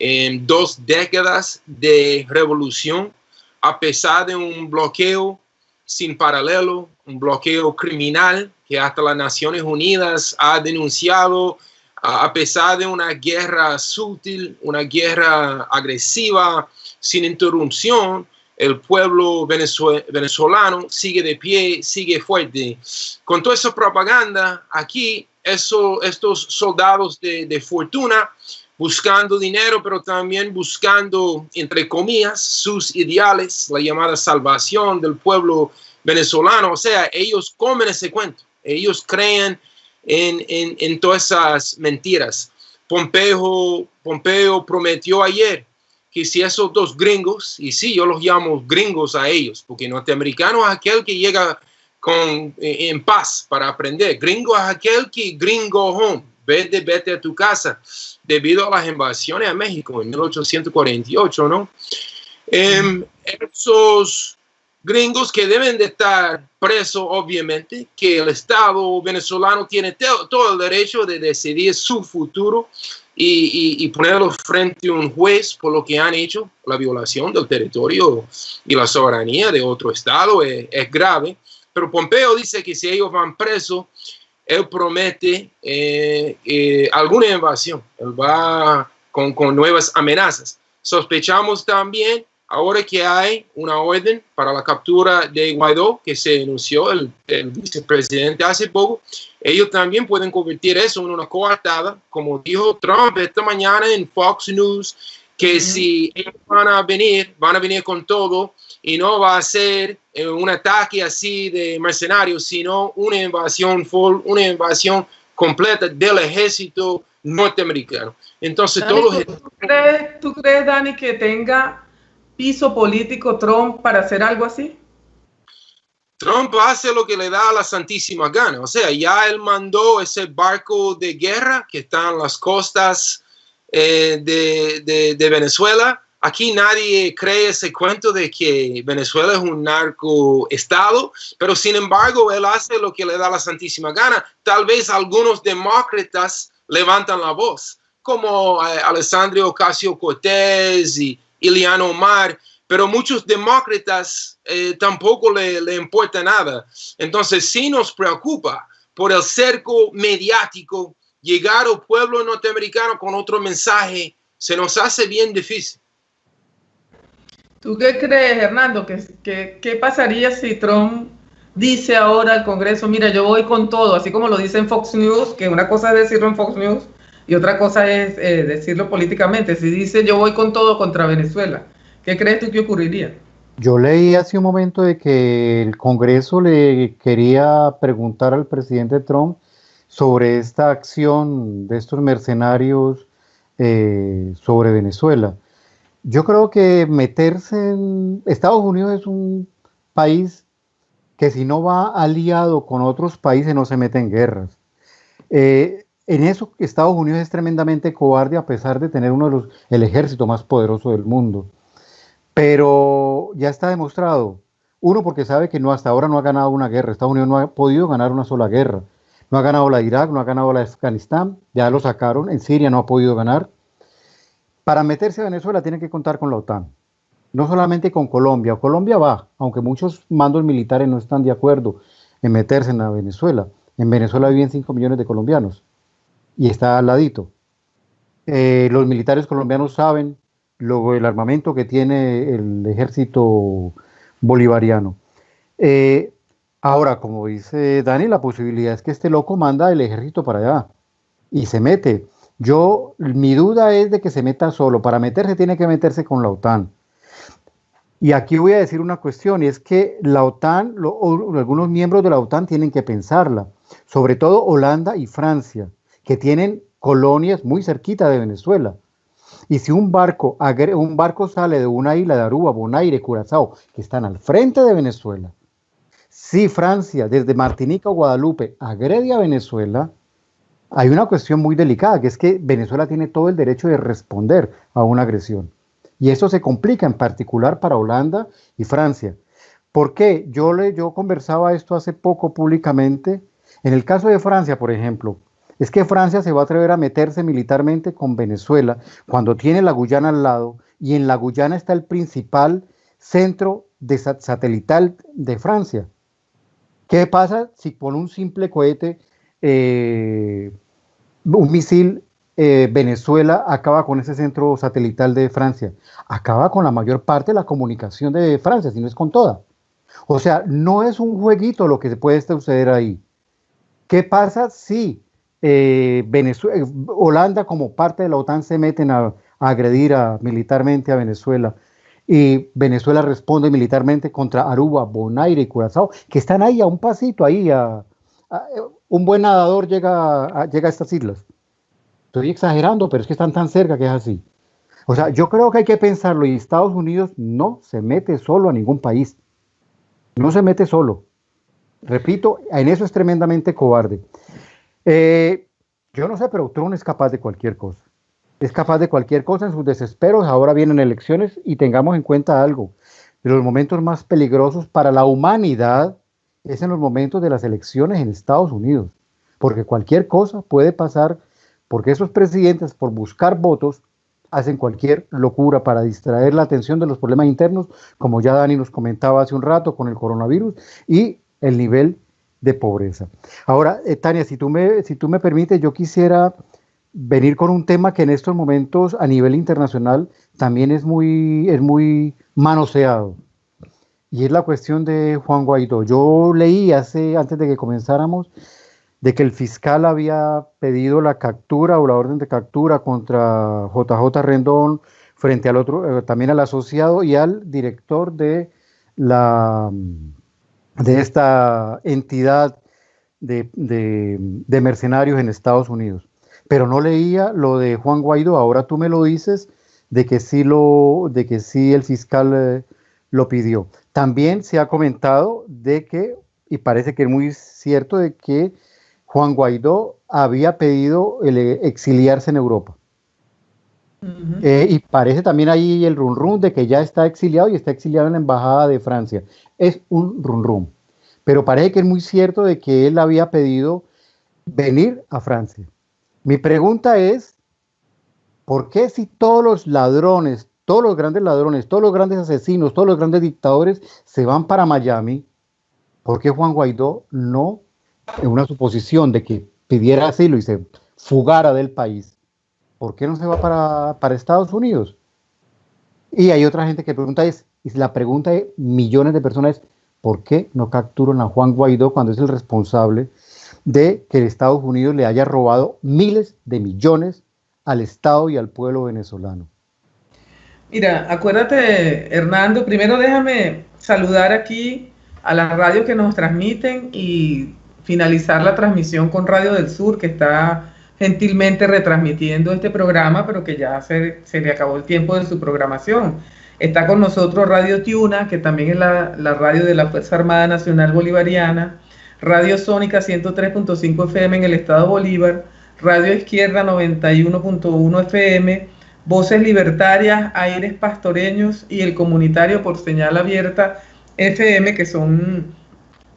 en 2 décadas de revolución, a pesar de un bloqueo sin paralelo, un bloqueo criminal que hasta las Naciones Unidas ha denunciado, a pesar de una guerra sutil, una guerra agresiva, sin interrupción. El pueblo venezolano sigue de pie, sigue fuerte. Con toda esa propaganda, aquí estos soldados de fortuna, buscando dinero, pero también buscando, entre comillas, sus ideales, la llamada salvación del pueblo venezolano. O sea, ellos comen ese cuento. Ellos creen en todas esas mentiras. Pompeo prometió ayer que si esos 2 gringos, y sí, yo los llamo gringos a ellos, porque norteamericano es aquel que llega en paz para aprender. Gringo es aquel que gringo home. Vete a tu casa, debido a las invasiones a México en 1848, ¿no? Esos gringos que deben de estar presos, obviamente, que el Estado venezolano tiene todo el derecho de decidir su futuro y ponerlos frente a un juez por lo que han hecho, la violación del territorio y la soberanía de otro Estado es grave. Pero Pompeo dice que si ellos van presos, él promete alguna invasión. Él va con nuevas amenazas. Sospechamos también, ahora que hay una orden para la captura de Guaidó, que se anunció el vicepresidente hace poco, ellos también pueden convertir eso en una coartada, como dijo Trump esta mañana en Fox News, que si ellos van a venir con todo, y no va a ser un ataque así de mercenarios, sino una invasión completa del ejército norteamericano. Entonces, Dani, ¿tú crees, Dani, que tenga piso político Trump para hacer algo así? Trump hace lo que le da a la santísima gana. O sea, ya él mandó ese barco de guerra que está en las costas de Venezuela. Aquí nadie cree ese cuento de que Venezuela es un narcoestado, pero sin embargo él hace lo que le da la santísima gana. Tal vez algunos demócratas levantan la voz, como Alexandria Ocasio-Cortez y Ilhan Omar, pero muchos demócratas tampoco le importa nada. Entonces sí nos preocupa por el cerco mediático, llegar al pueblo norteamericano con otro mensaje se nos hace bien difícil. ¿Tú qué crees, Hernando? ¿Qué pasaría si Trump dice ahora al Congreso, mira, yo voy con todo, así como lo dice en Fox News, que una cosa es decirlo en Fox News y otra cosa es decirlo políticamente? Si dice yo voy con todo contra Venezuela, ¿qué crees tú que ocurriría? Yo leí hace un momento de que el Congreso le quería preguntar al presidente Trump sobre esta acción de estos mercenarios sobre Venezuela. Yo creo que meterse en... Estados Unidos es un país que si no va aliado con otros países no se mete en guerras. En eso Estados Unidos es tremendamente cobarde a pesar de tener el ejército más poderoso del mundo. Pero ya está demostrado, uno porque sabe que no, hasta ahora no ha ganado una guerra, Estados Unidos no ha podido ganar una sola guerra, no ha ganado la de Irak, no ha ganado la de Afganistán, ya lo sacaron, en Siria no ha podido ganar. Para meterse a Venezuela tiene que contar con la OTAN, no solamente con Colombia. Colombia va, aunque muchos mandos militares no están de acuerdo en meterse en la Venezuela. En Venezuela viven 5 millones de colombianos y está al ladito. Los militares colombianos saben el armamento que tiene el ejército bolivariano. Eh, Ahora, como dice Dani, la posibilidad es que este loco manda el ejército para allá y se mete. Mi duda es de que se meta solo. Para meterse tiene que meterse con la OTAN. Y aquí voy a decir una cuestión, y es que la OTAN, algunos miembros de la OTAN tienen que pensarla, sobre todo Holanda y Francia, que tienen colonias muy cerquita de Venezuela. Y si un barco sale de una isla de Aruba, Bonaire, Curazao, que están al frente de Venezuela, si Francia desde Martinica o Guadalupe agrede a Venezuela, hay una cuestión muy delicada, que es que Venezuela tiene todo el derecho de responder a una agresión. Y eso se complica en particular para Holanda y Francia. ¿Por qué? Yo conversaba esto hace poco públicamente. En el caso de Francia, por ejemplo, es que Francia se va a atrever a meterse militarmente con Venezuela cuando tiene la Guyana al lado, y en la Guyana está el principal centro satelital de Francia. ¿Qué pasa si con un simple cohete, un misil, Venezuela acaba con ese centro satelital de Francia? Acaba con la mayor parte de la comunicación de Francia, si no es con toda. O sea, no es un jueguito lo que puede suceder ahí. ¿Qué pasa si Holanda, como parte de la OTAN, se meten a agredir militarmente a Venezuela, y Venezuela responde militarmente contra Aruba, Bonaire y Curazao, que están ahí a un pasito, un buen nadador llega a estas islas? Estoy exagerando, pero es que están tan cerca que es así. O sea, yo creo que hay que pensarlo, y Estados Unidos no se mete solo a ningún país. No se mete solo. Repito, en eso es tremendamente cobarde. Yo no sé, pero Trump es capaz de cualquier cosa. Es capaz de cualquier cosa en sus desesperos. Ahora vienen elecciones y tengamos en cuenta algo. De los momentos más peligrosos para la humanidad es en los momentos de las elecciones en Estados Unidos. Porque cualquier cosa puede pasar, porque esos presidentes, por buscar votos, hacen cualquier locura para distraer la atención de los problemas internos, como ya Dani nos comentaba hace un rato con el coronavirus y el nivel de pobreza. Ahora, Tania, si tú me permites, yo quisiera venir con un tema que en estos momentos a nivel internacional también es muy manoseado, y es la cuestión de Juan Guaidó. Yo leí antes de que comenzáramos, de que el fiscal había pedido la captura o la orden de captura contra JJ Rendón frente al otro, también al asociado y al director de esta entidad de mercenarios en Estados Unidos. Pero no leía lo de Juan Guaidó. Ahora tú me lo dices de que sí el fiscal lo pidió. También se ha comentado de que, y parece que es muy cierto, de que Juan Guaidó había pedido exiliarse en Europa. Y parece también ahí el run de que ya está exiliado, y está exiliado en la embajada de Francia. Es un run. Pero parece que es muy cierto de que él había pedido venir a Francia. Mi pregunta es, ¿por qué si todos los ladrones, todos los grandes ladrones, todos los grandes asesinos, todos los grandes dictadores se van para Miami, por qué Juan Guaidó no, en una suposición de que pidiera asilo y se fugara del país, por qué no se va para Estados Unidos? Y hay otra gente que pregunta es, Y la pregunta de millones de personas es, ¿por qué no capturan a Juan Guaidó cuando es el responsable de que Estados Unidos le haya robado miles de millones al Estado y al pueblo venezolano? Mira, acuérdate, Hernando, primero déjame saludar aquí a las radios que nos transmiten y finalizar la transmisión con Radio del Sur, que está gentilmente retransmitiendo este programa, pero que ya se le acabó el tiempo de su programación. Está con nosotros Radio Tiuna, que también es la radio de la Fuerza Armada Nacional Bolivariana, Radio Sónica 103.5 FM en el Estado Bolívar, Radio Izquierda 91.1 FM, Voces Libertarias, Aires Pastoreños y el Comunitario por Señal Abierta FM, que son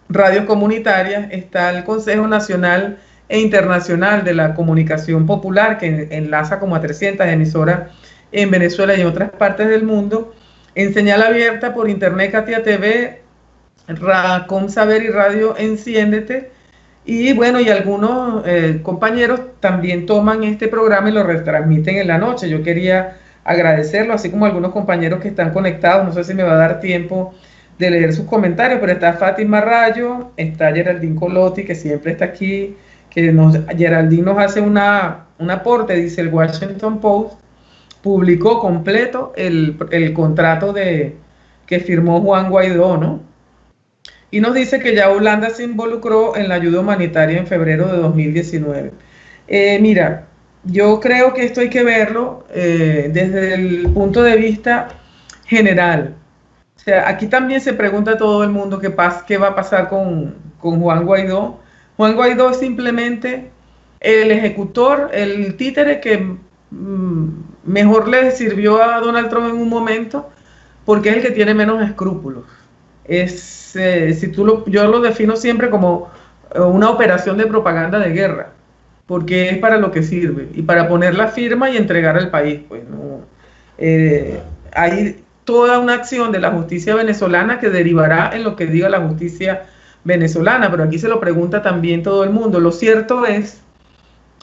radios comunitarias. Está el Consejo Nacional e Internacional de la Comunicación Popular, que enlaza como a 300 emisoras en Venezuela y en otras partes del mundo. En señal abierta por internet, Katia TV, Racom Saber y Radio Enciéndete. Y bueno, y algunos compañeros también toman este programa y lo retransmiten en la noche. Yo quería agradecerlo, así como algunos compañeros que están conectados. No sé si me va a dar tiempo de leer sus comentarios, pero está Fátima Rayo, está Geraldine Colotti, que siempre está aquí, Geraldine nos hace un aporte. Dice: el Washington Post publicó completo el contrato que firmó Juan Guaidó, ¿no? Y nos dice que ya Holanda se involucró en la ayuda humanitaria en febrero de 2019. Mira, yo creo que esto hay que verlo desde el punto de vista general. O sea, aquí también se pregunta a todo el mundo qué va a pasar con Juan Guaidó. Juan Guaidó es simplemente el ejecutor, el títere que mejor le sirvió a Donald Trump en un momento, porque es el que tiene menos escrúpulos. Yo lo defino siempre como una operación de propaganda de guerra, porque es para lo que sirve y para poner la firma y entregar al país. Pues, ¿no? Hay toda una acción de la justicia venezolana que derivará en lo que diga la justicia venezolana, pero aquí se lo pregunta también todo el mundo. Lo cierto es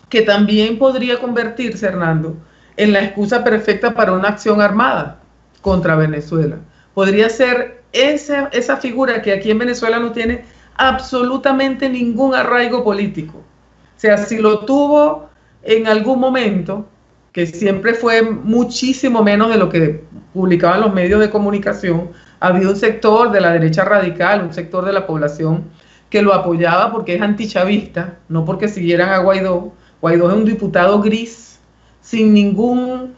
que también podría convertirse, Hernando, en la excusa perfecta para una acción armada contra Venezuela. Podría ser esa figura que aquí en Venezuela no tiene absolutamente ningún arraigo político. O sea, si lo tuvo en algún momento, que siempre fue muchísimo menos de lo que publicaban los medios de comunicación, había un sector de la derecha radical, un sector de la población que lo apoyaba porque es antichavista, no porque siguieran a Guaidó. Guaidó es un diputado gris, sin ninguna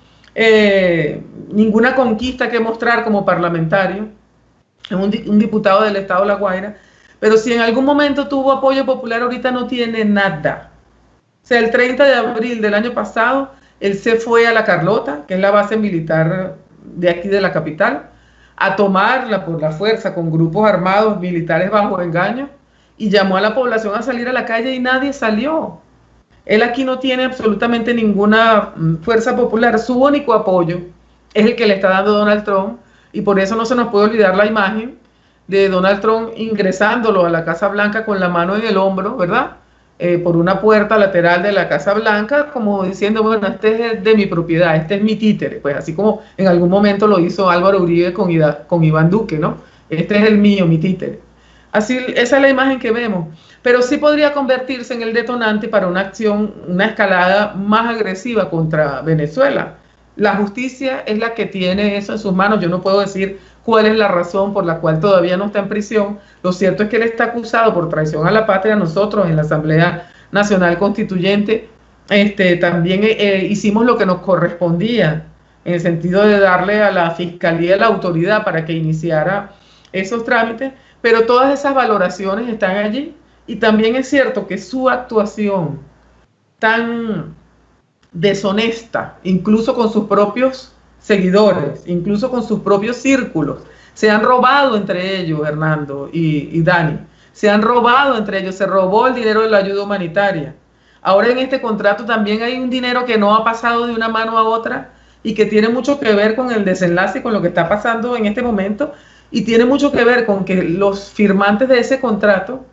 conquista que mostrar como parlamentario. Es un diputado del estado de La Guaira, pero si en algún momento tuvo apoyo popular, ahorita no tiene nada. O sea, el 30 de abril del año pasado, él se fue a La Carlota, que es la base militar de aquí de la capital, a tomarla por la fuerza con grupos armados militares bajo engaño, y llamó a la población a salir a la calle y nadie salió. Él aquí no tiene absolutamente ninguna fuerza popular. Su único apoyo es el que le está dando Donald Trump, y por eso no se nos puede olvidar la imagen de Donald Trump ingresándolo a la Casa Blanca con la mano en el hombro, ¿verdad? Por una puerta lateral de la Casa Blanca, como diciendo, bueno, este es de mi propiedad, este es mi títere, pues así como en algún momento lo hizo Álvaro Uribe con Iván Duque, ¿no? Este es el mío, mi títere. Así, esa es la imagen que vemos, pero sí podría convertirse en el detonante para una acción, una escalada más agresiva contra Venezuela. La justicia es la que tiene eso en sus manos. Yo no puedo decir cuál es la razón por la cual todavía no está en prisión. Lo cierto es que él está acusado por traición a la patria. Nosotros en la Asamblea Nacional Constituyente también hicimos lo que nos correspondía, en el sentido de darle a la Fiscalía la autoridad para que iniciara esos trámites, pero todas esas valoraciones están allí. Y también es cierto que su actuación tan deshonesta, incluso con sus propios seguidores, incluso con sus propios círculos, se han robado entre ellos, Hernando y Dani, se han robado entre ellos, se robó el dinero de la ayuda humanitaria. Ahora en este contrato también hay un dinero que no ha pasado de una mano a otra y que tiene mucho que ver con el desenlace, con lo que está pasando en este momento, y tiene mucho que ver con que los firmantes de ese contrato,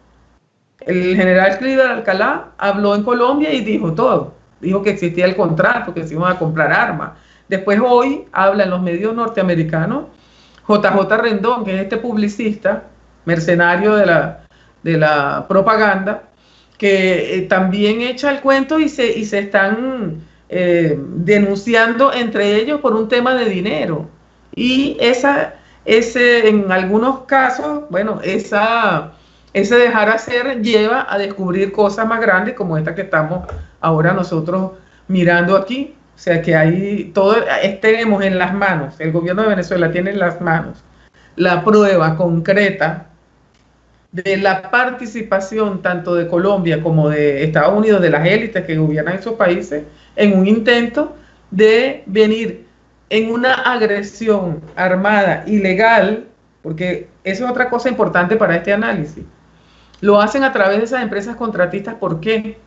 el general Cliver Alcalá habló en Colombia y dijo todo. Dijo que existía el contrato, que se iban a comprar armas. Después hoy habla en los medios norteamericanos JJ Rendón, que es este publicista, mercenario de la propaganda, que también echa el cuento y se están denunciando entre ellos por un tema de dinero. Y en algunos casos, bueno, ese dejar hacer lleva a descubrir cosas más grandes como esta que estamos ahora nosotros mirando aquí. O sea que ahí tenemos en las manos, el gobierno de Venezuela tiene en las manos la prueba concreta de la participación tanto de Colombia como de Estados Unidos, de las élites que gobiernan esos países, en un intento de venir en una agresión armada ilegal, porque eso es otra cosa importante para este análisis. Lo hacen a través de esas empresas contratistas. ¿Por qué?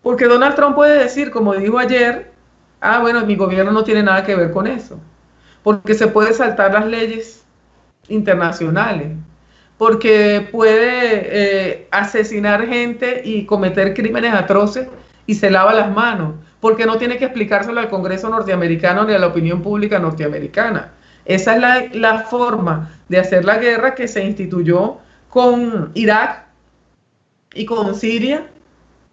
Porque Donald Trump puede decir, como dijo ayer, bueno, mi gobierno no tiene nada que ver con eso, porque se puede saltar las leyes internacionales, porque puede asesinar gente y cometer crímenes atroces y se lava las manos, porque no tiene que explicárselo al Congreso norteamericano ni a la opinión pública norteamericana. Esa es la forma de hacer la guerra que se instituyó con Irak y con Siria,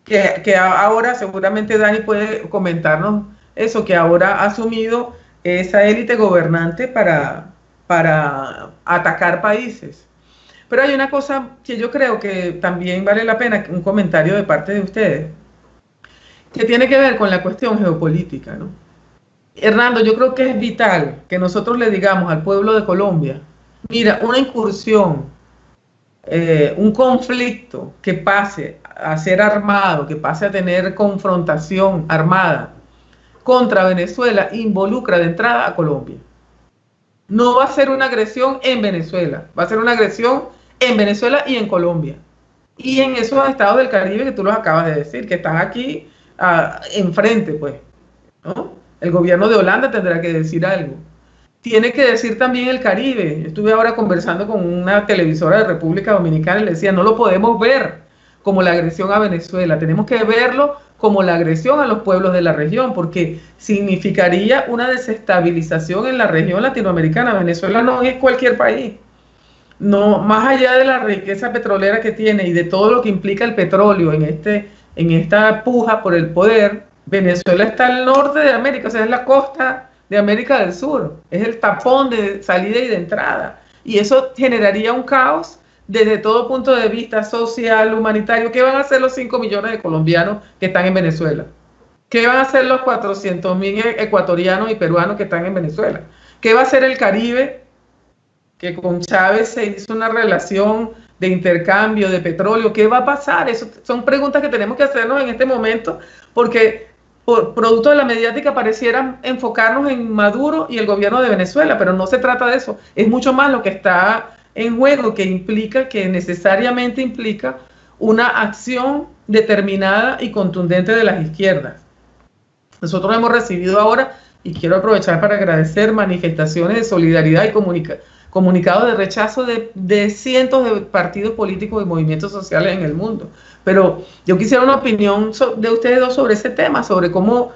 que ahora seguramente Dani puede comentarnos eso, que ahora ha asumido esa élite gobernante para atacar países. Pero hay una cosa que yo creo que también vale la pena, un comentario de parte de ustedes, que tiene que ver con la cuestión geopolítica, ¿no? Hernando, yo creo que es vital que nosotros le digamos al pueblo de Colombia, mira, una incursión, un conflicto que pase a ser armado, que pase a tener confrontación armada contra Venezuela, involucra de entrada a Colombia. No va a ser una agresión en Venezuela, va a ser una agresión en Venezuela y en Colombia. Y en esos estados del Caribe que tú los acabas de decir, que están aquí enfrente, pues, ¿no? El gobierno de Holanda tendrá que decir algo. Tiene que decir también el Caribe. Estuve ahora conversando con una televisora de República Dominicana y le decía, no lo podemos ver como la agresión a Venezuela, tenemos que verlo como la agresión a los pueblos de la región, porque significaría una desestabilización en la región latinoamericana. Venezuela no es cualquier país. No, más allá de la riqueza petrolera que tiene y de todo lo que implica el petróleo en esta puja por el poder, Venezuela está al norte de América, o sea, es la costa de América del Sur, es el tapón de salida y de entrada, y eso generaría un caos desde todo punto de vista social, humanitario. ¿Qué van a hacer los 5 millones de colombianos que están en Venezuela? ¿Qué van a hacer los 400.000 ecuatorianos y peruanos que están en Venezuela? ¿Qué va a hacer el Caribe, que con Chávez se hizo una relación de intercambio de petróleo? ¿Qué va a pasar? Eso son preguntas que tenemos que hacernos en este momento, porque por producto de la mediática pareciera enfocarnos en Maduro y el gobierno de Venezuela, pero no se trata de eso. Es mucho más lo que está en juego, que necesariamente implica una acción determinada y contundente de las izquierdas. Nosotros hemos recibido ahora, y quiero aprovechar para agradecer, manifestaciones de solidaridad y comunicados de rechazo de cientos de partidos políticos y movimientos sociales en el mundo. Pero yo quisiera una opinión de ustedes dos sobre ese tema, sobre cómo,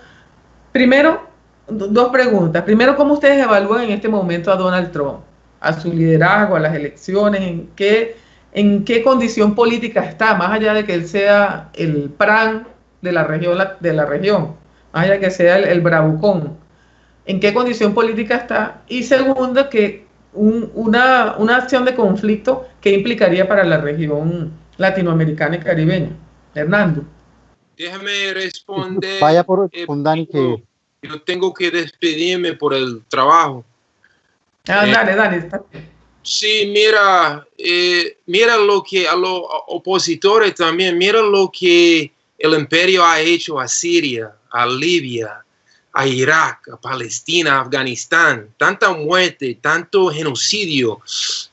primero, dos preguntas. Primero, ¿cómo ustedes evalúan en este momento a Donald Trump, a su liderazgo, a las elecciones? ¿En qué condición política está, más allá de que él sea el PRAN de la región, más allá de que sea el bravucón? ¿En qué condición política está? Y segundo, que una acción de conflicto que implicaría para la región latinoamericana y caribeña. Hernando. Déjame responder. Vaya por Dani, que yo tengo que despedirme por el trabajo. Dale. Sí, mira lo que a los opositores también, mira lo que el imperio ha hecho a Siria, a Libia, a Irak, a Palestina, a Afganistán, tanta muerte, tanto genocidio.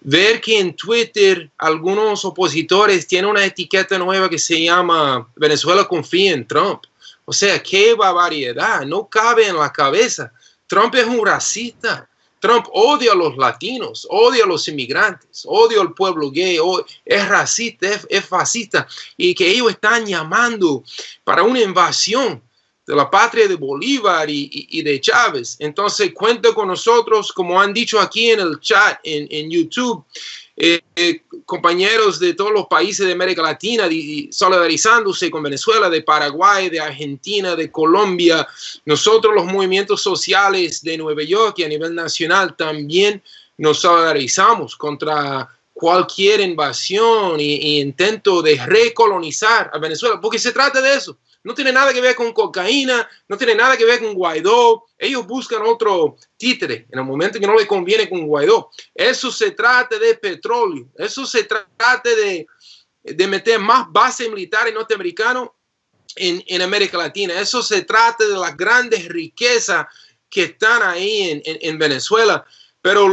Ver que en Twitter algunos opositores tienen una etiqueta nueva que se llama Venezuela confía en Trump. O sea, qué barbaridad, no cabe en la cabeza. Trump es un racista. Trump odia a los latinos, odia a los inmigrantes, odia al pueblo gay, es racista, es fascista, y que ellos están llamando para una invasión de la patria de Bolívar y de Chávez. Entonces, cuenta con nosotros, como han dicho aquí en el chat, en YouTube, compañeros de todos los países de América Latina solidarizándose con Venezuela, de Paraguay, de Argentina, de Colombia. Nosotros, los movimientos sociales de Nueva York y a nivel nacional, también nos solidarizamos contra cualquier invasión y intento de recolonizar a Venezuela, porque se trata de eso. No tiene nada que ver con cocaína, no tiene nada que ver con Guaidó. Ellos buscan otro títere en el momento que no les conviene con Guaidó. Eso se trata de petróleo. Eso se trata de meter más bases militares norteamericanas en América Latina. Eso se trata de las grandes riquezas que están ahí en Venezuela. Pero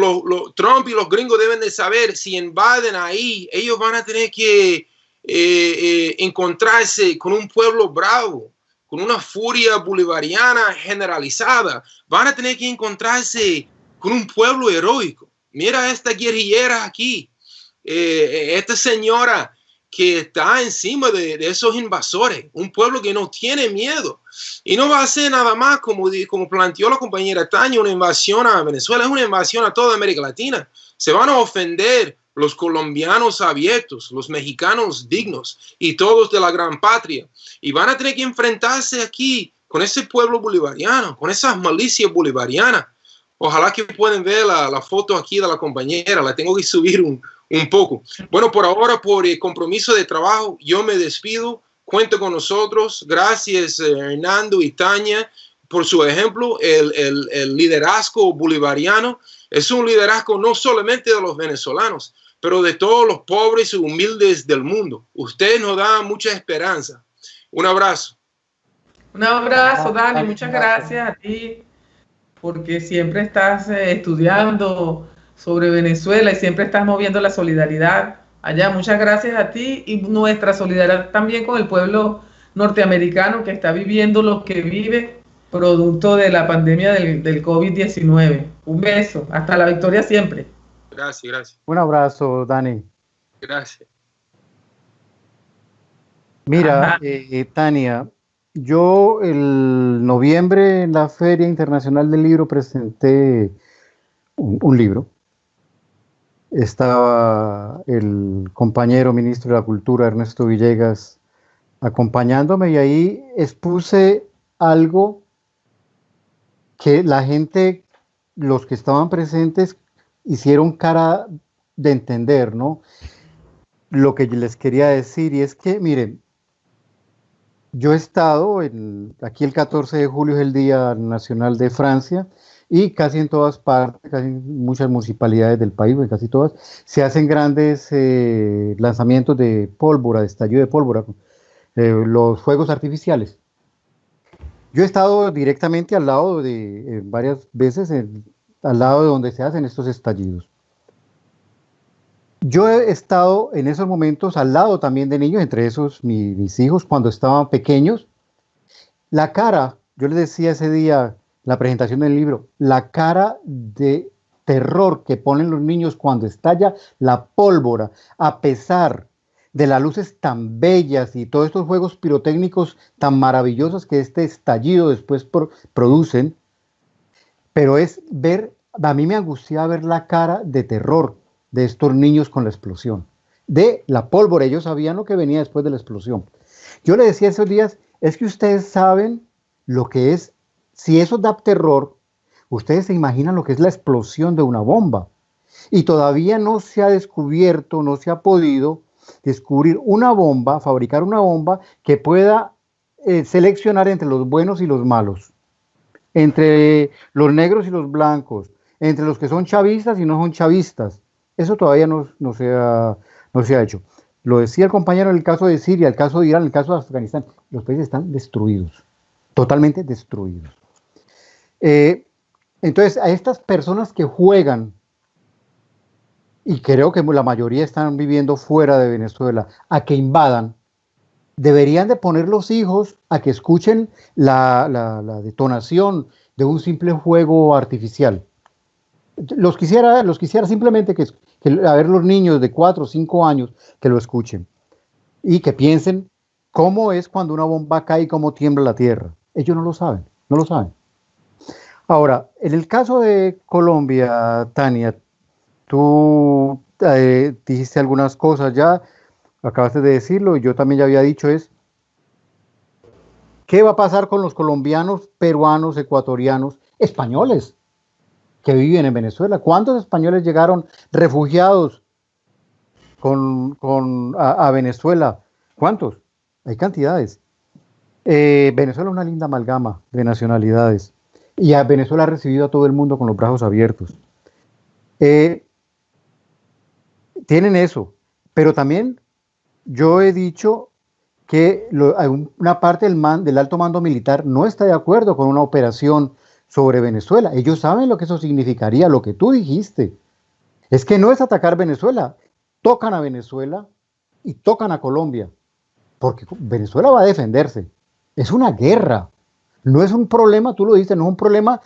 Trump y los gringos deben de saber, si invaden ahí, ellos van a tener que encontrarse con un pueblo bravo, con una furia bolivariana generalizada. Van a tener que encontrarse con un pueblo heroico. Mira esta guerrillera aquí, esta señora que está encima de esos invasores, un pueblo que no tiene miedo. Y no va a ser nada más, como planteó la compañera Tania, una invasión a Venezuela, es una invasión a toda América Latina. Se van a ofender los colombianos abiertos, los mexicanos dignos y todos de la gran patria. Y van a tener que enfrentarse aquí con ese pueblo bolivariano, con esas malicias bolivarianas. Ojalá que puedan ver la foto aquí de la compañera, la tengo que subir un poco. Bueno, por ahora, por el compromiso de trabajo, yo me despido. Cuenta con nosotros. Gracias, Hernando y Tania, por su ejemplo. El liderazgo bolivariano es un liderazgo no solamente de los venezolanos, pero de todos los pobres y humildes del mundo. Usted nos da mucha esperanza. Un abrazo. Un abrazo, Dani. Muchas gracias a ti, porque siempre estás estudiando sobre Venezuela y siempre estás moviendo la solidaridad allá. Muchas gracias a ti y nuestra solidaridad también con el pueblo norteamericano que está viviendo lo que vive producto de la pandemia del COVID-19. Un beso. Hasta la victoria siempre. Gracias, gracias. Un abrazo, Dani. Gracias. Mira, Tania, yo el noviembre en la Feria Internacional del Libro presenté un libro. Estaba el compañero ministro de la Cultura, Ernesto Villegas, acompañándome, y ahí expuse algo que la gente, los que estaban presentes, hicieron cara de entender, ¿no? Lo que les quería decir, y es que, miren, yo he estado, aquí el 14 de julio es el Día Nacional de Francia, y casi en todas partes, casi en muchas municipalidades del país, casi todas, se hacen grandes lanzamientos de pólvora, de estallido de pólvora, los fuegos artificiales. Yo he estado directamente al lado de, varias veces, al lado de donde se hacen estos estallidos. Yo he estado en esos momentos al lado también de niños, entre esos mis hijos cuando estaban pequeños. La cara, yo les decía ese día, la presentación del libro, la cara de terror que ponen los niños cuando estalla la pólvora, a pesar de las luces tan bellas y todos estos juegos pirotécnicos tan maravillosos que este estallido después producen, pero es ver, a mí me angustia ver la cara de terror de estos niños con la explosión, de la pólvora. Ellos sabían lo que venía después de la explosión. Yo le decía esos días, es que ustedes saben lo que es, si eso da terror, ustedes se imaginan lo que es la explosión de una bomba. Y todavía no se ha descubierto, no se ha podido descubrir una bomba, fabricar una bomba que pueda seleccionar entre los buenos y los malos, entre los negros y los blancos, entre los que son chavistas y no son chavistas. Eso todavía no se ha hecho. Lo decía el compañero en el caso de Siria, el caso de Irán, el caso de Afganistán. Los países están destruidos, totalmente destruidos. Entonces, a estas personas que juegan, y creo que la mayoría están viviendo fuera de Venezuela, a que invadan, deberían de poner los hijos a que escuchen la detonación de un simple juego artificial. Los quisiera simplemente a ver los niños de 4 o 5 años que lo escuchen y que piensen cómo es cuando una bomba cae y cómo tiembla la tierra. Ellos no lo saben, no lo saben. Ahora, en el caso de Colombia, Tania, tú dijiste algunas cosas ya, acabaste de decirlo, y yo también ya había dicho ¿qué va a pasar con los colombianos, peruanos, ecuatorianos, españoles que viven en Venezuela? ¿Cuántos españoles llegaron refugiados a Venezuela? ¿Cuántos? Hay cantidades. Venezuela es una linda amalgama de nacionalidades y a Venezuela ha recibido a todo el mundo con los brazos abiertos. Tienen eso, pero también yo he dicho que una parte del alto mando militar no está de acuerdo con una operación sobre Venezuela. Ellos saben lo que eso significaría, lo que tú dijiste. Es que no es atacar Venezuela, tocan a Venezuela y tocan a Colombia, porque Venezuela va a defenderse. Es una guerra, no es un problema, tú lo dices, no es un problema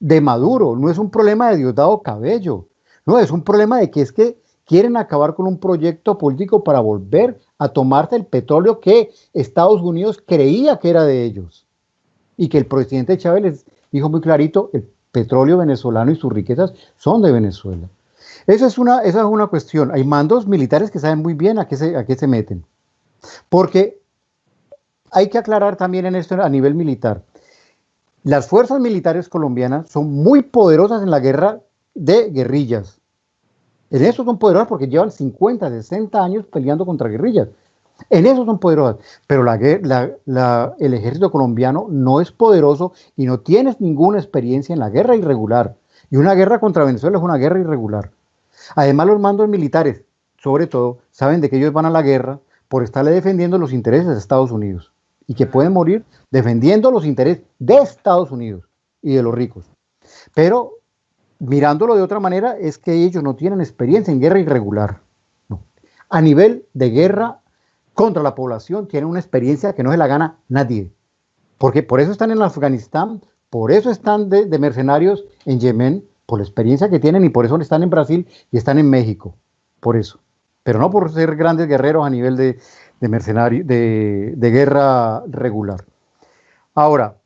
de Maduro, no es un problema de Diosdado Cabello, no, es un problema de que es que quieren acabar con un proyecto político para volver a tomarse el petróleo que Estados Unidos creía que era de ellos. Y que el presidente Chávez les dijo muy clarito, el petróleo venezolano y sus riquezas son de Venezuela. Esa es una cuestión. Hay mandos militares que saben muy bien a qué se meten. Porque hay que aclarar también en esto a nivel militar. Las fuerzas militares colombianas son muy poderosas en la guerra de guerrillas. En eso son poderosas porque llevan 50, 60 años peleando contra guerrillas. En eso son poderosas. Pero el ejército colombiano no es poderoso y no tiene ninguna experiencia en la guerra irregular. Y una guerra contra Venezuela es una guerra irregular. Además, los mandos militares, sobre todo, saben de que ellos van a la guerra por estarle defendiendo los intereses de Estados Unidos. Y que pueden morir defendiendo los intereses de Estados Unidos y de los ricos. Pero mirándolo de otra manera, es que ellos no tienen experiencia en guerra irregular. No. A nivel de guerra contra la población, tienen una experiencia que no se la gana nadie. Porque por eso están en Afganistán, por eso están de mercenarios en Yemen, por la experiencia que tienen, y por eso están en Brasil y están en México. Por eso. Pero no por ser grandes guerreros a nivel de mercenarios, de guerra regular. Ahora,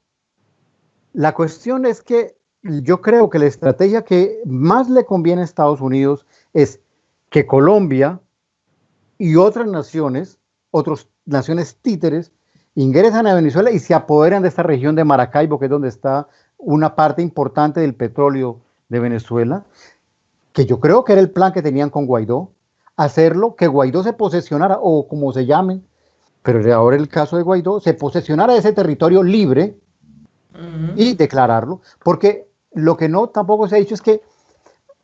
la cuestión es que yo creo que la estrategia que más le conviene a Estados Unidos es que Colombia y otras naciones títeres, ingresan a Venezuela y se apoderan de esta región de Maracaibo, que es donde está una parte importante del petróleo de Venezuela, que yo creo que era el plan que tenían con Guaidó, hacerlo, que Guaidó se posesionara, o como se llamen, pero ahora el caso de Guaidó, se posesionara de ese territorio libre y declararlo, porque lo que no tampoco se ha dicho es que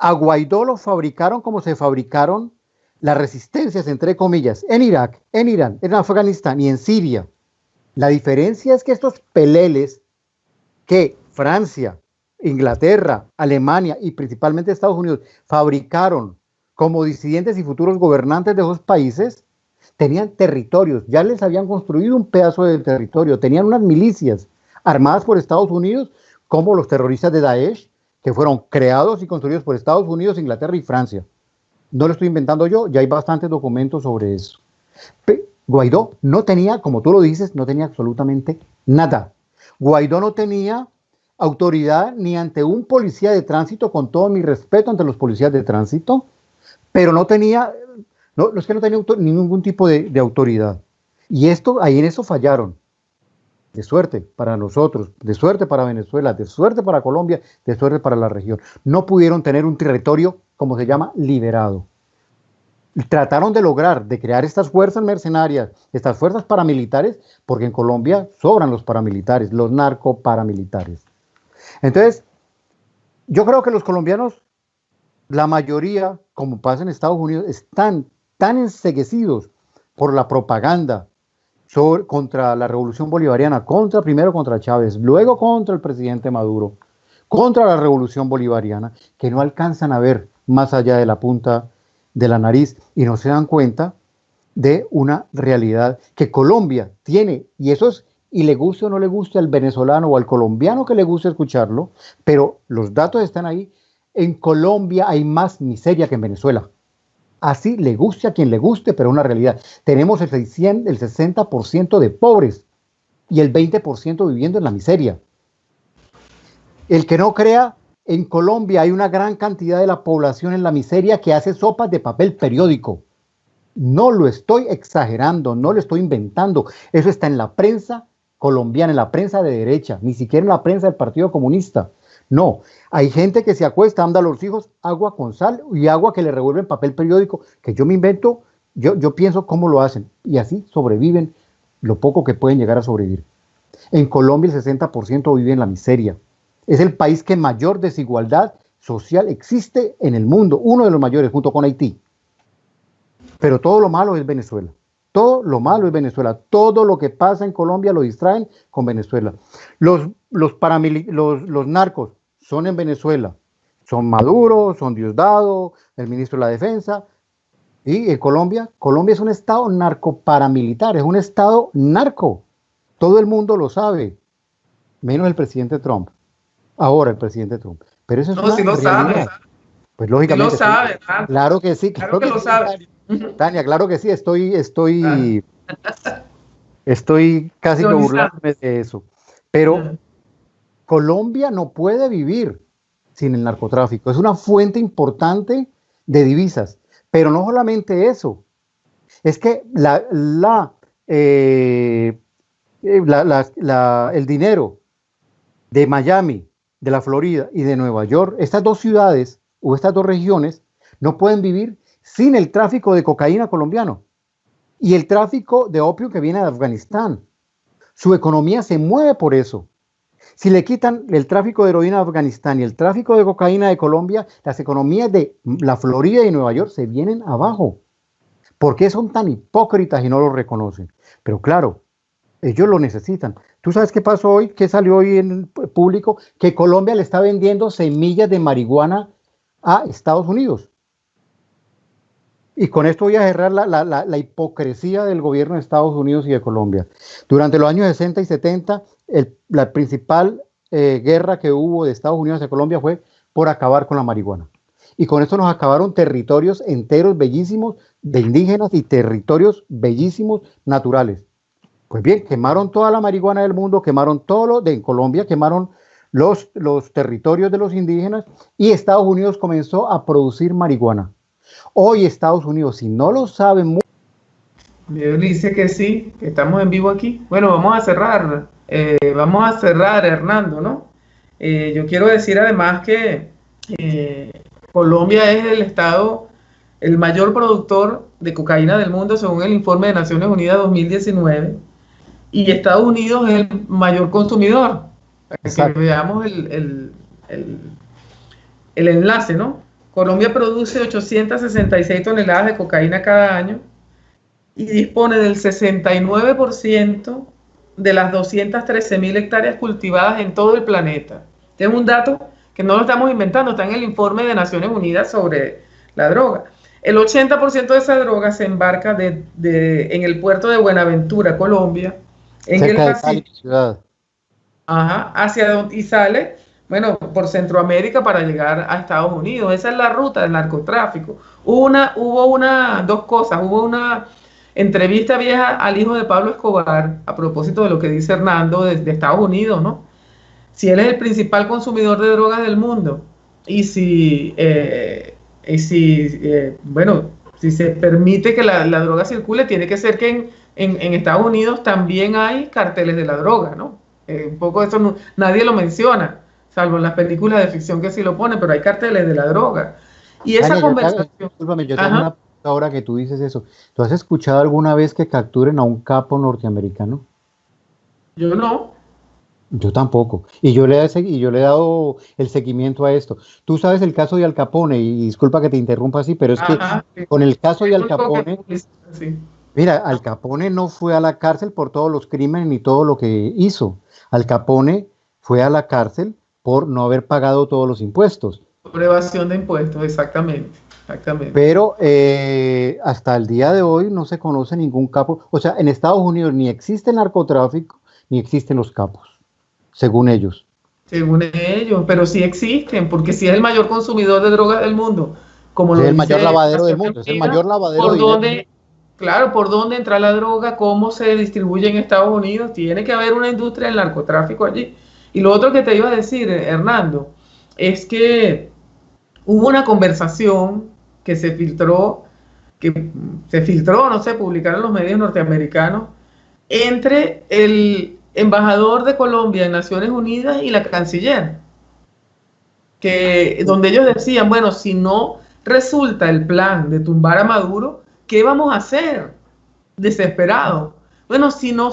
a Guaidó lo fabricaron como se fabricaron las resistencias, entre comillas, en Irak, en Irán, en Afganistán y en Siria. La diferencia es que estos peleles que Francia, Inglaterra, Alemania y principalmente Estados Unidos fabricaron como disidentes y futuros gobernantes de esos países, tenían territorios, ya les habían construido un pedazo de territorio, tenían unas milicias armadas por Estados Unidos, como los terroristas de Daesh, que fueron creados y construidos por Estados Unidos, Inglaterra y Francia. No lo estoy inventando yo, ya hay bastantes documentos sobre eso. Guaidó no tenía, como tú lo dices, no tenía absolutamente nada. Guaidó no tenía autoridad ni ante un policía de tránsito, con todo mi respeto ante los policías de tránsito, pero no tenía, es que no tenía ningún tipo de autoridad. Y ahí en eso fallaron. De suerte para nosotros, de suerte para Venezuela, de suerte para Colombia, de suerte para la región. No pudieron tener un territorio, como se llama, liberado. Trataron de crear estas fuerzas mercenarias, estas fuerzas paramilitares, porque en Colombia sobran los paramilitares, los narcoparamilitares. Entonces, yo creo que los colombianos, la mayoría, como pasa en Estados Unidos, están tan enceguecidos por la propaganda contra la revolución bolivariana, primero contra Chávez, luego contra el presidente Maduro, contra la revolución bolivariana, que no alcanzan a ver más allá de la punta de la nariz y no se dan cuenta de una realidad que Colombia tiene, y eso es, y le guste o no le guste al venezolano o al colombiano que le guste escucharlo, pero los datos están ahí. En Colombia hay más miseria que en Venezuela. Así le guste a quien le guste, pero es una realidad. Tenemos el 60% de pobres. y el 20% viviendo en la miseria. El que no crea, en Colombia hay una gran cantidad de la población en la miseria que hace sopas de papel periódico. No lo estoy exagerando, no lo estoy inventando. Eso está en la prensa colombiana, en la prensa de derecha, ni siquiera en la prensa del Partido Comunista. No, hay gente que se acuesta, anda a los hijos agua con sal y agua que le revuelven papel periódico, que yo me invento, yo pienso cómo lo hacen, y así sobreviven lo poco que pueden llegar a sobrevivir. En Colombia el 60% vive en la miseria. Es el país que mayor desigualdad social existe en el mundo, uno de los mayores, junto con Haití. Pero todo lo malo es Venezuela. Todo lo malo es Venezuela. Todo lo que pasa en Colombia lo distraen con Venezuela. Los narcos son en Venezuela. Son Maduro, son Diosdado, el ministro de la Defensa. Y en Colombia es un estado narcoparamilitar, es un estado narco. Todo el mundo lo sabe, menos el presidente Trump. Ahora el presidente Trump. Pero eso es una sí lo realidad. Sabe. Pues lógicamente. Sí lo sabe. Claro que sí. Claro que lo sabe. Tania, claro que sí. Estoy casi que burlándome de eso. Pero Colombia no puede vivir sin el narcotráfico. Es una fuente importante de divisas. Pero no solamente eso. Es que el dinero de Miami, de la Florida y de Nueva York, estas dos ciudades o estas dos regiones no pueden vivir sin el tráfico de cocaína colombiano y el tráfico de opio que viene de Afganistán. Su economía se mueve por eso. Si le quitan el tráfico de heroína de Afganistán y el tráfico de cocaína de Colombia, las economías de la Florida y Nueva York se vienen abajo. ¿Por qué son tan hipócritas y no lo reconocen? Pero claro, ellos lo necesitan. ¿Tú sabes qué pasó hoy? ¿Qué salió hoy en el público? Que Colombia le está vendiendo semillas de marihuana a Estados Unidos. Y con esto voy a cerrar la hipocresía del gobierno de Estados Unidos y de Colombia. Durante los años 60 y 70, la principal guerra que hubo de Estados Unidos hacia Colombia fue por acabar con la marihuana. Y con esto nos acabaron territorios enteros bellísimos de indígenas y territorios bellísimos naturales. Pues bien, quemaron toda la marihuana del mundo, quemaron todo lo de Colombia, quemaron los territorios de los indígenas y Estados Unidos comenzó a producir marihuana. Hoy Estados Unidos, si no lo saben... Dice que sí, que estamos en vivo aquí. Bueno, vamos a cerrar, Hernando, ¿no? Yo quiero decir además que Colombia es el mayor productor de cocaína del mundo según el informe de Naciones Unidas 2019 y Estados Unidos es el mayor consumidor. Para que veamos el enlace, ¿no? Colombia produce 866 toneladas de cocaína cada año y dispone del 69% de las 213.000 hectáreas cultivadas en todo el planeta. Este es un dato que no lo estamos inventando, está en el informe de Naciones Unidas sobre la droga. El 80% de esa droga se embarca en el puerto de Buenaventura, Colombia, en el Pacífico. Y sale, bueno, por Centroamérica para llegar a Estados Unidos. Esa es la ruta del narcotráfico. Hubo dos cosas. Hubo una entrevista vieja al hijo de Pablo Escobar, a propósito de lo que dice Hernando de Estados Unidos, ¿no? Si él es el principal consumidor de drogas del mundo y si se permite que la droga circule, tiene que ser que en Estados Unidos también hay carteles de la droga, ¿no? Un poco eso nadie lo menciona, salvo en las películas de ficción que sí lo ponen, pero hay carteles de la droga. Y esa Daniel, conversación... Discúlpame, yo tengo una pregunta ahora que tú dices eso. ¿Tú has escuchado alguna vez que capturen a un capo norteamericano? Yo no. Yo tampoco. Y yo le he dado el seguimiento a esto. Tú sabes el caso de Al Capone, y disculpa que te interrumpa así, pero es que con el caso de Al Capone... Sí. Mira, Al Capone no fue a la cárcel por todos los crímenes ni todo lo que hizo. Al Capone fue a la cárcel por no haber pagado todos los impuestos. Por evasión de impuestos, exactamente. Pero hasta el día de hoy no se conoce ningún capo. O sea, en Estados Unidos ni existe el narcotráfico ni existen los capos, según ellos. Según ellos, pero sí existen, porque sí es el mayor consumidor de drogas del mundo. Como es el mayor lavadero del mundo, es el mayor lavadero de dinero. Claro, ¿por dónde entra la droga? ¿Cómo se distribuye en Estados Unidos? Tiene que haber una industria del narcotráfico allí. Y lo otro que te iba a decir, Hernando, es que hubo una conversación que se filtró, no sé, publicaron en los medios norteamericanos, entre el embajador de Colombia en Naciones Unidas y la canciller, donde ellos decían, bueno, si no resulta el plan de tumbar a Maduro, ¿qué vamos a hacer? Desesperado. Bueno, si no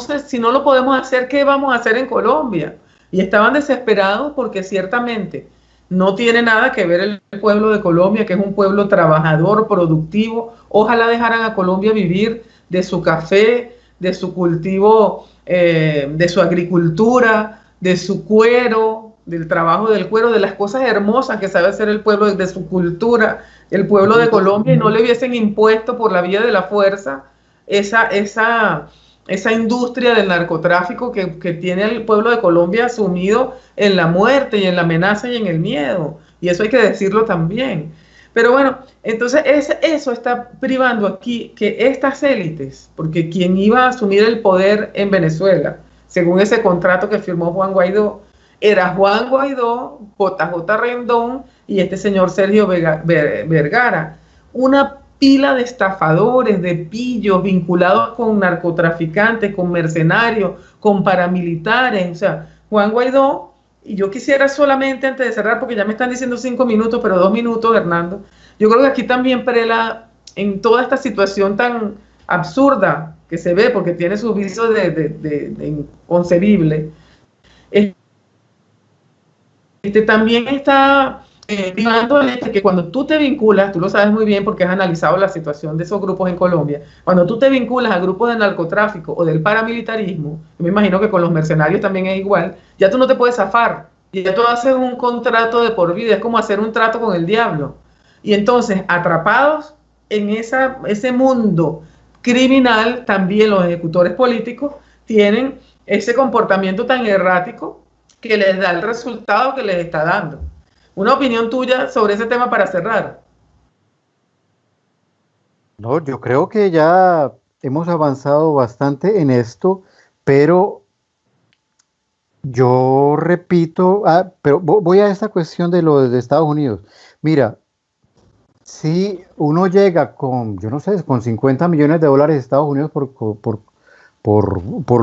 lo podemos hacer, ¿qué vamos a hacer en Colombia? Y estaban desesperados porque ciertamente no tiene nada que ver el pueblo de Colombia, que es un pueblo trabajador, productivo. Ojalá dejaran a Colombia vivir de su café, de su cultivo, de su agricultura, de su cuero, del trabajo del cuero, de las cosas hermosas que sabe hacer el pueblo, de su cultura, el pueblo de Colombia, y no le hubiesen impuesto por la vía de la fuerza esa industria del narcotráfico que tiene el pueblo de Colombia sumido en la muerte y en la amenaza y en el miedo. Y eso hay que decirlo también. Pero bueno, entonces eso está privando aquí que estas élites, porque quien iba a asumir el poder en Venezuela, según ese contrato que firmó Juan Guaidó, era Juan Guaidó, JJ Rendón y este señor Sergio Vergara. Una pila de estafadores, de pillos vinculados con narcotraficantes, con mercenarios, con paramilitares. O sea, Juan Guaidó, y yo quisiera solamente antes de cerrar, porque ya me están diciendo 5 minutos, pero 2 minutos, Hernando, yo creo que aquí también prela en toda esta situación tan absurda que se ve, porque tiene sus vicios de inconcebible, también está privando el hecho que cuando tú te vinculas, tú lo sabes muy bien porque has analizado la situación de esos grupos en Colombia, cuando tú te vinculas a grupos de narcotráfico o del paramilitarismo, yo me imagino que con los mercenarios también es igual, ya tú no te puedes zafar, y ya tú haces un contrato de por vida, es como hacer un trato con el diablo. Y entonces, atrapados en ese mundo criminal, también los ejecutores políticos tienen ese comportamiento tan errático que les da el resultado que les está dando. Una opinión tuya sobre ese tema para cerrar. No, yo creo que ya hemos avanzado bastante en esto, pero yo repito, pero voy a esta cuestión de lo de Estados Unidos. Mira, si uno llega con, yo no sé, con 50 millones de dólares de Estados Unidos por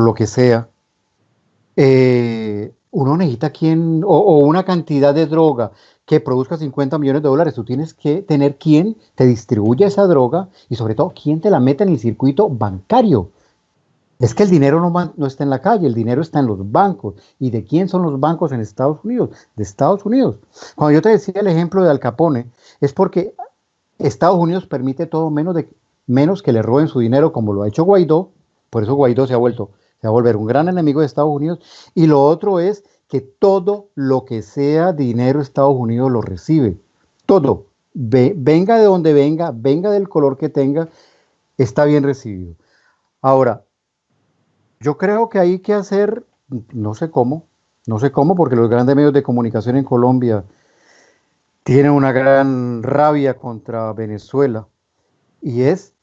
lo que sea, uno necesita o una cantidad de droga que produzca 50 millones de dólares. Tú tienes que tener quien te distribuya esa droga y sobre todo quien te la meta en el circuito bancario. Es que el dinero no está en la calle, el dinero está en los bancos. ¿Y de quién son los bancos en Estados Unidos? De Estados Unidos. Cuando yo te decía el ejemplo de Al Capone, es porque Estados Unidos permite todo menos que le roben su dinero, como lo ha hecho Guaidó. Por eso Guaidó se va a volver un gran enemigo de Estados Unidos. Y lo otro es que todo lo que sea dinero Estados Unidos lo recibe. Todo. Venga de donde venga del color que tenga, está bien recibido. Ahora, yo creo que hay que hacer, no sé cómo, porque los grandes medios de comunicación en Colombia tienen una gran rabia contra Venezuela, y es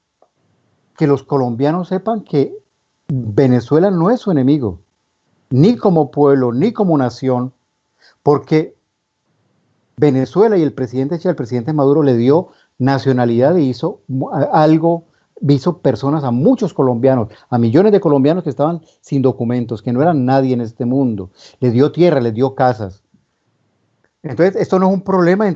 que los colombianos sepan que Venezuela no es su enemigo, ni como pueblo, ni como nación, porque Venezuela y el presidente Maduro le dio nacionalidad e hizo algo, hizo personas a muchos colombianos, a millones de colombianos que estaban sin documentos, que no eran nadie en este mundo. Les dio tierra, les dio casas. Entonces, esto no es un problema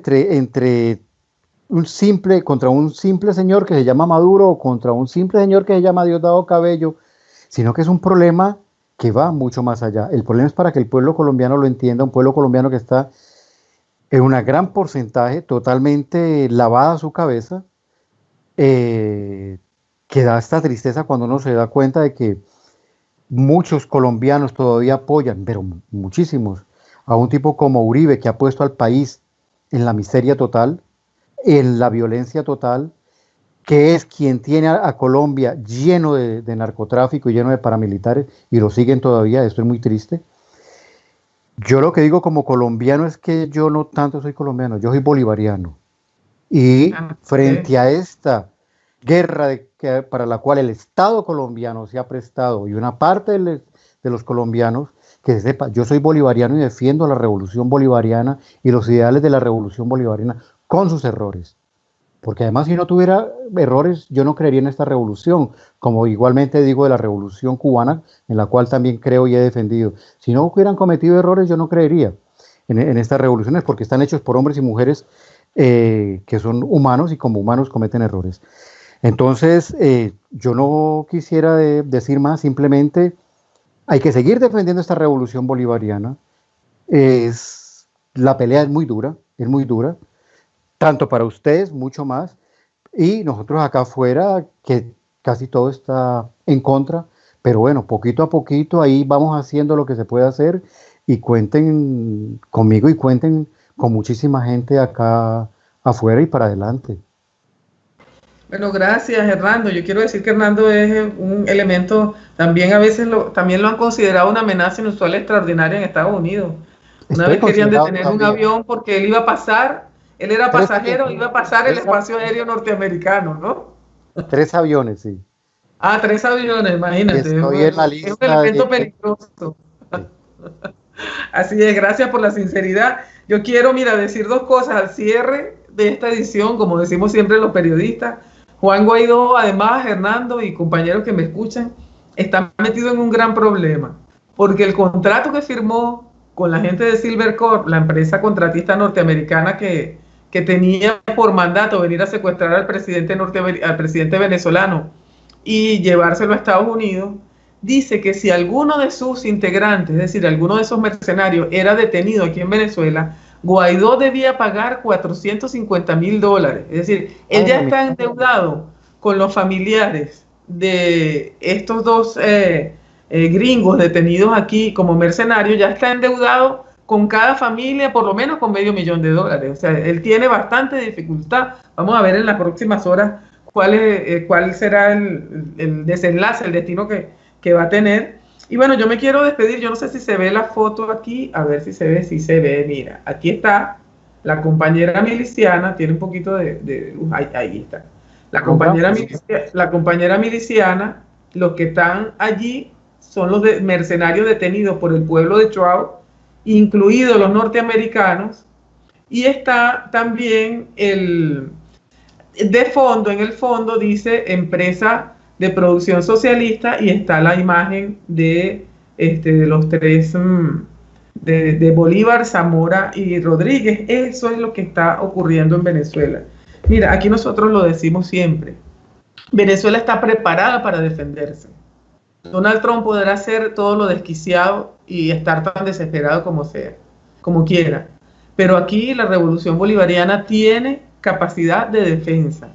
contra un simple señor que se llama Maduro o contra un simple señor que se llama Diosdado Cabello, sino que es un problema que va mucho más allá. El problema es para que el pueblo colombiano lo entienda, un pueblo colombiano que está en un gran porcentaje totalmente lavada su cabeza, que da esta tristeza cuando uno se da cuenta de que muchos colombianos todavía apoyan, pero muchísimos, a un tipo como Uribe, que ha puesto al país en la miseria total, en la violencia total, que es quien tiene a Colombia lleno de narcotráfico y lleno de paramilitares, y lo siguen todavía. Esto es muy triste. Yo lo que digo como colombiano es que yo no tanto soy colombiano, yo soy bolivariano. Y frente a esta guerra para la cual el Estado colombiano se ha prestado y una parte de los colombianos, que sepa, yo soy bolivariano y defiendo la revolución bolivariana y los ideales de la revolución bolivariana con sus errores. Porque además, si no tuviera errores, yo no creería en esta revolución, como igualmente digo de la revolución cubana, en la cual también creo y he defendido. Si no hubieran cometido errores, yo no creería en estas revoluciones, porque están hechos por hombres y mujeres que son humanos y como humanos cometen errores. Entonces, yo no quisiera decir más, simplemente hay que seguir defendiendo esta revolución bolivariana. La pelea es muy dura, tanto para ustedes, mucho más, y nosotros acá afuera, que casi todo está en contra, pero bueno, poquito a poquito ahí vamos haciendo lo que se puede hacer, y cuenten conmigo y cuenten con muchísima gente acá afuera y para adelante. Bueno, gracias, Hernando. Yo quiero decir que Hernando es un elemento, también a veces también lo han considerado una amenaza inusual extraordinaria en Estados Unidos. Una vez querían detener un avión porque él iba a pasar, él era pasajero, iba a pasar el espacio aéreo norteamericano, ¿no? 3 aviones, sí. 3 aviones, imagínate. Estoy en la lista es un elemento peligroso. Sí. Así es, gracias por la sinceridad. Yo quiero, decir 2 cosas al cierre de esta edición, como decimos siempre los periodistas. Juan Guaidó, además, Hernando y compañeros que me escuchan, están metidos en un gran problema, porque el contrato que firmó con la gente de Silvercorp, la empresa contratista norteamericana que tenía por mandato venir a secuestrar al presidente venezolano y llevárselo a Estados Unidos, dice que si alguno de sus integrantes, es decir, alguno de esos mercenarios era detenido aquí en Venezuela, Guaidó debía pagar $450,000. Es decir, él ya está endeudado con los familiares de estos 2 gringos detenidos aquí como mercenarios, ya está endeudado con cada familia por lo menos con $500,000. O sea, él tiene bastante dificultad. Vamos a ver en las próximas horas cuál será el desenlace, el destino que va a tener. Y bueno, yo me quiero despedir. Yo no sé si se ve la foto aquí. A ver si se ve. Mira, aquí está la compañera miliciana. Tiene un poquito de luz. Ahí está. La compañera miliciana. Los que están allí son los mercenarios detenidos por el pueblo de Trout, incluidos los norteamericanos. Y está también en el fondo dice empresa de producción socialista, y está la imagen de los 3 de Bolívar, Zamora y Rodríguez. Eso es lo que está ocurriendo en Venezuela. Mira, aquí nosotros lo decimos siempre. Venezuela está preparada para defenderse. Donald Trump podrá hacer todo lo desquiciado y estar tan desesperado como quiera. Pero aquí la revolución bolivariana tiene capacidad de defensa.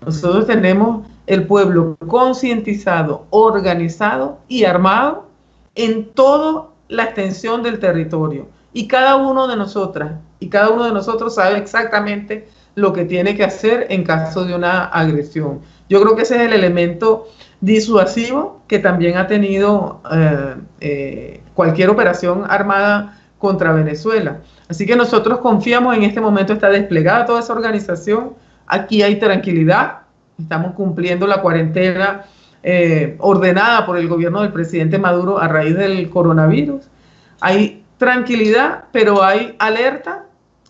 Nosotros tenemos el pueblo concientizado, organizado y armado en toda la extensión del territorio. Y cada uno de nosotros sabe exactamente lo que tiene que hacer en caso de una agresión. Yo creo que ese es el elemento disuasivo que también ha tenido cualquier operación armada contra Venezuela. Así que nosotros confiamos, en este momento está desplegada toda esa organización. Aquí hay tranquilidad. Estamos cumpliendo la cuarentena ordenada por el gobierno del presidente Maduro a raíz del coronavirus. Hay tranquilidad, pero hay alerta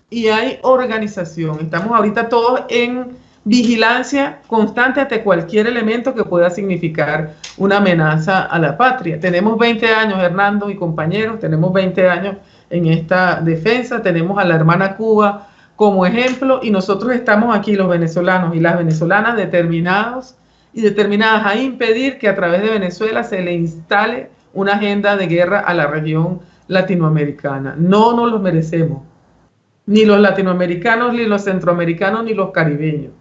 y hay organización. Estamos ahorita todos en vigilancia constante ante cualquier elemento que pueda significar una amenaza a la patria. Tenemos 20 años, Hernando y compañeros, tenemos 20 años en esta defensa. Tenemos a la hermana Cuba como ejemplo, y nosotros estamos aquí, los venezolanos y las venezolanas, determinadas a impedir que a través de Venezuela se le instale una agenda de guerra a la región latinoamericana. No nos los merecemos, ni los latinoamericanos, ni los centroamericanos, ni los caribeños.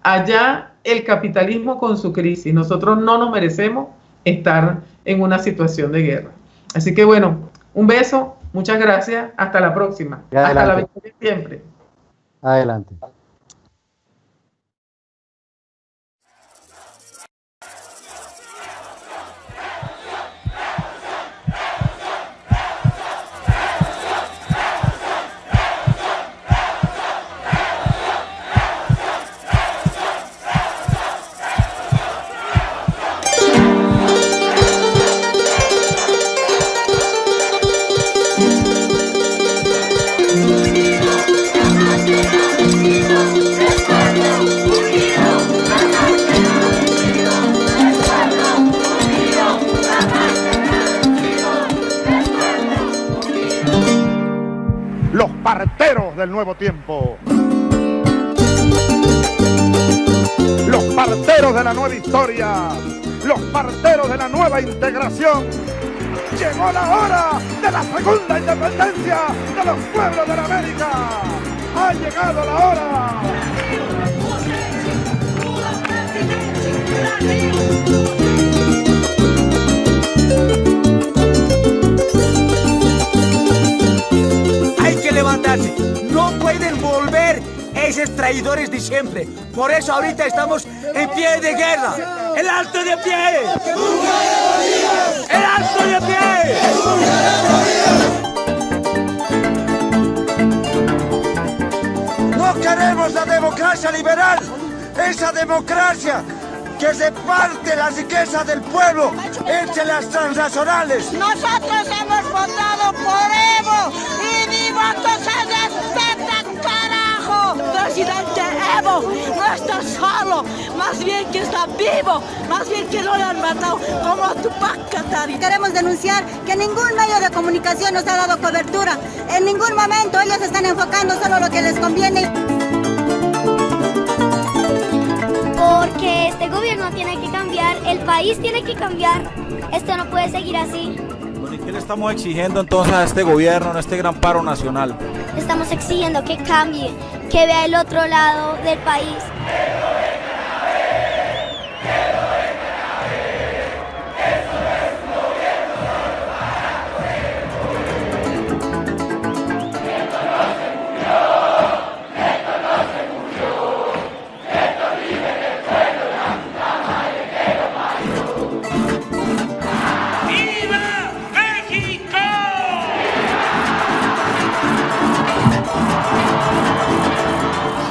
Allá el capitalismo con su crisis. Nosotros no nos merecemos estar en una situación de guerra. Así que bueno, un beso, muchas gracias, hasta la próxima. Hasta la victoria siempre. Adelante. del nuevo tiempo. Los parteros de la nueva historia, los parteros de la nueva integración. Llegó la hora de la segunda independencia de los pueblos de la América. Ha llegado la hora. Hay que levantarse. No pueden volver esos traidores de siempre. Por eso ahorita estamos en pie de guerra. ¡El alto de pie! ¡El alto de pie! No queremos la democracia liberal, esa democracia que se parte la riqueza del pueblo entre las transnacionales. Nosotros hemos votado por Evo y mi voto se respeta, carajo. Presidente Evo no está solo, más bien que está vivo, más bien que no le han matado como a Tupac Katari. Queremos denunciar que ningún medio de comunicación nos ha dado cobertura. En ningún momento ellos están enfocando solo lo que les conviene. Porque este gobierno tiene que cambiar, el país tiene que cambiar, esto no puede seguir así. ¿Y qué le estamos exigiendo entonces a este gobierno, a este gran paro nacional? Estamos exigiendo que cambie, que vea el otro lado del país.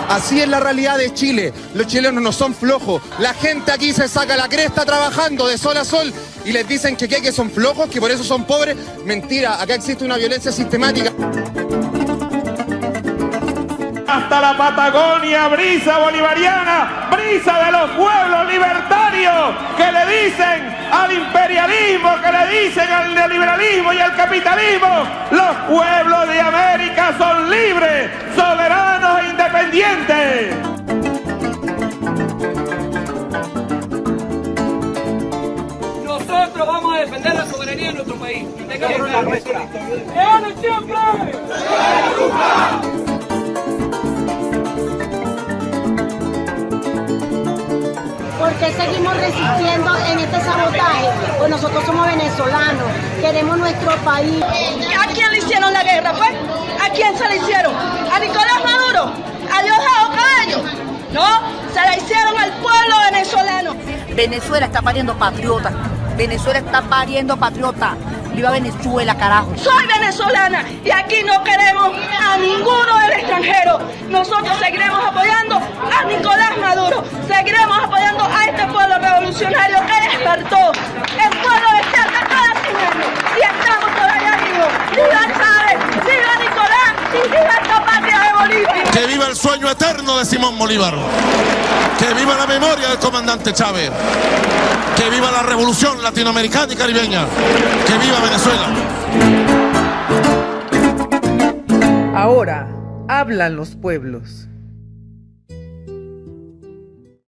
Así es la realidad de Chile. Los chilenos no son flojos. La gente aquí se saca la cresta trabajando de sol a sol y les dicen que son flojos, que por eso son pobres. Mentira, acá existe una violencia sistemática. Hasta la Patagonia, brisa bolivariana, brisa de los pueblos libertarios que le dicen al imperialismo, que le dicen al neoliberalismo y al capitalismo. Los pueblos de América son libres, soberanos e independientes. Nosotros vamos a defender la soberanía de nuestro país. Tengamos la nuestra. ¡Gane siempre! Porque seguimos resistiendo en este sabotaje, pues nosotros somos venezolanos, queremos nuestro país. ¿A quién le hicieron la guerra, pues? ¿A quién se la hicieron? ¿A Nicolás Maduro? ¿A Diosdado Cabello? No, se la hicieron al pueblo venezolano. Venezuela está pariendo patriotas. Venezuela está pariendo patriotas. ¡Viva Venezuela, carajo! Soy venezolana y aquí no queremos a ninguno del extranjero. Nosotros seguiremos apoyando a Nicolás Maduro. Seguiremos apoyando a este pueblo revolucionario que despertó. El pueblo despierta cada 100 años y estamos todavía vivos. ¡Viva Chávez! ¡Viva Nicolás! ¡Y viva esta patria de Bolivia! ¡Que viva el sueño eterno de Simón Bolívar! ¡Que viva la memoria del comandante Chávez! ¡Que viva la revolución latinoamericana y caribeña! ¡Que viva Venezuela! Ahora hablan los pueblos.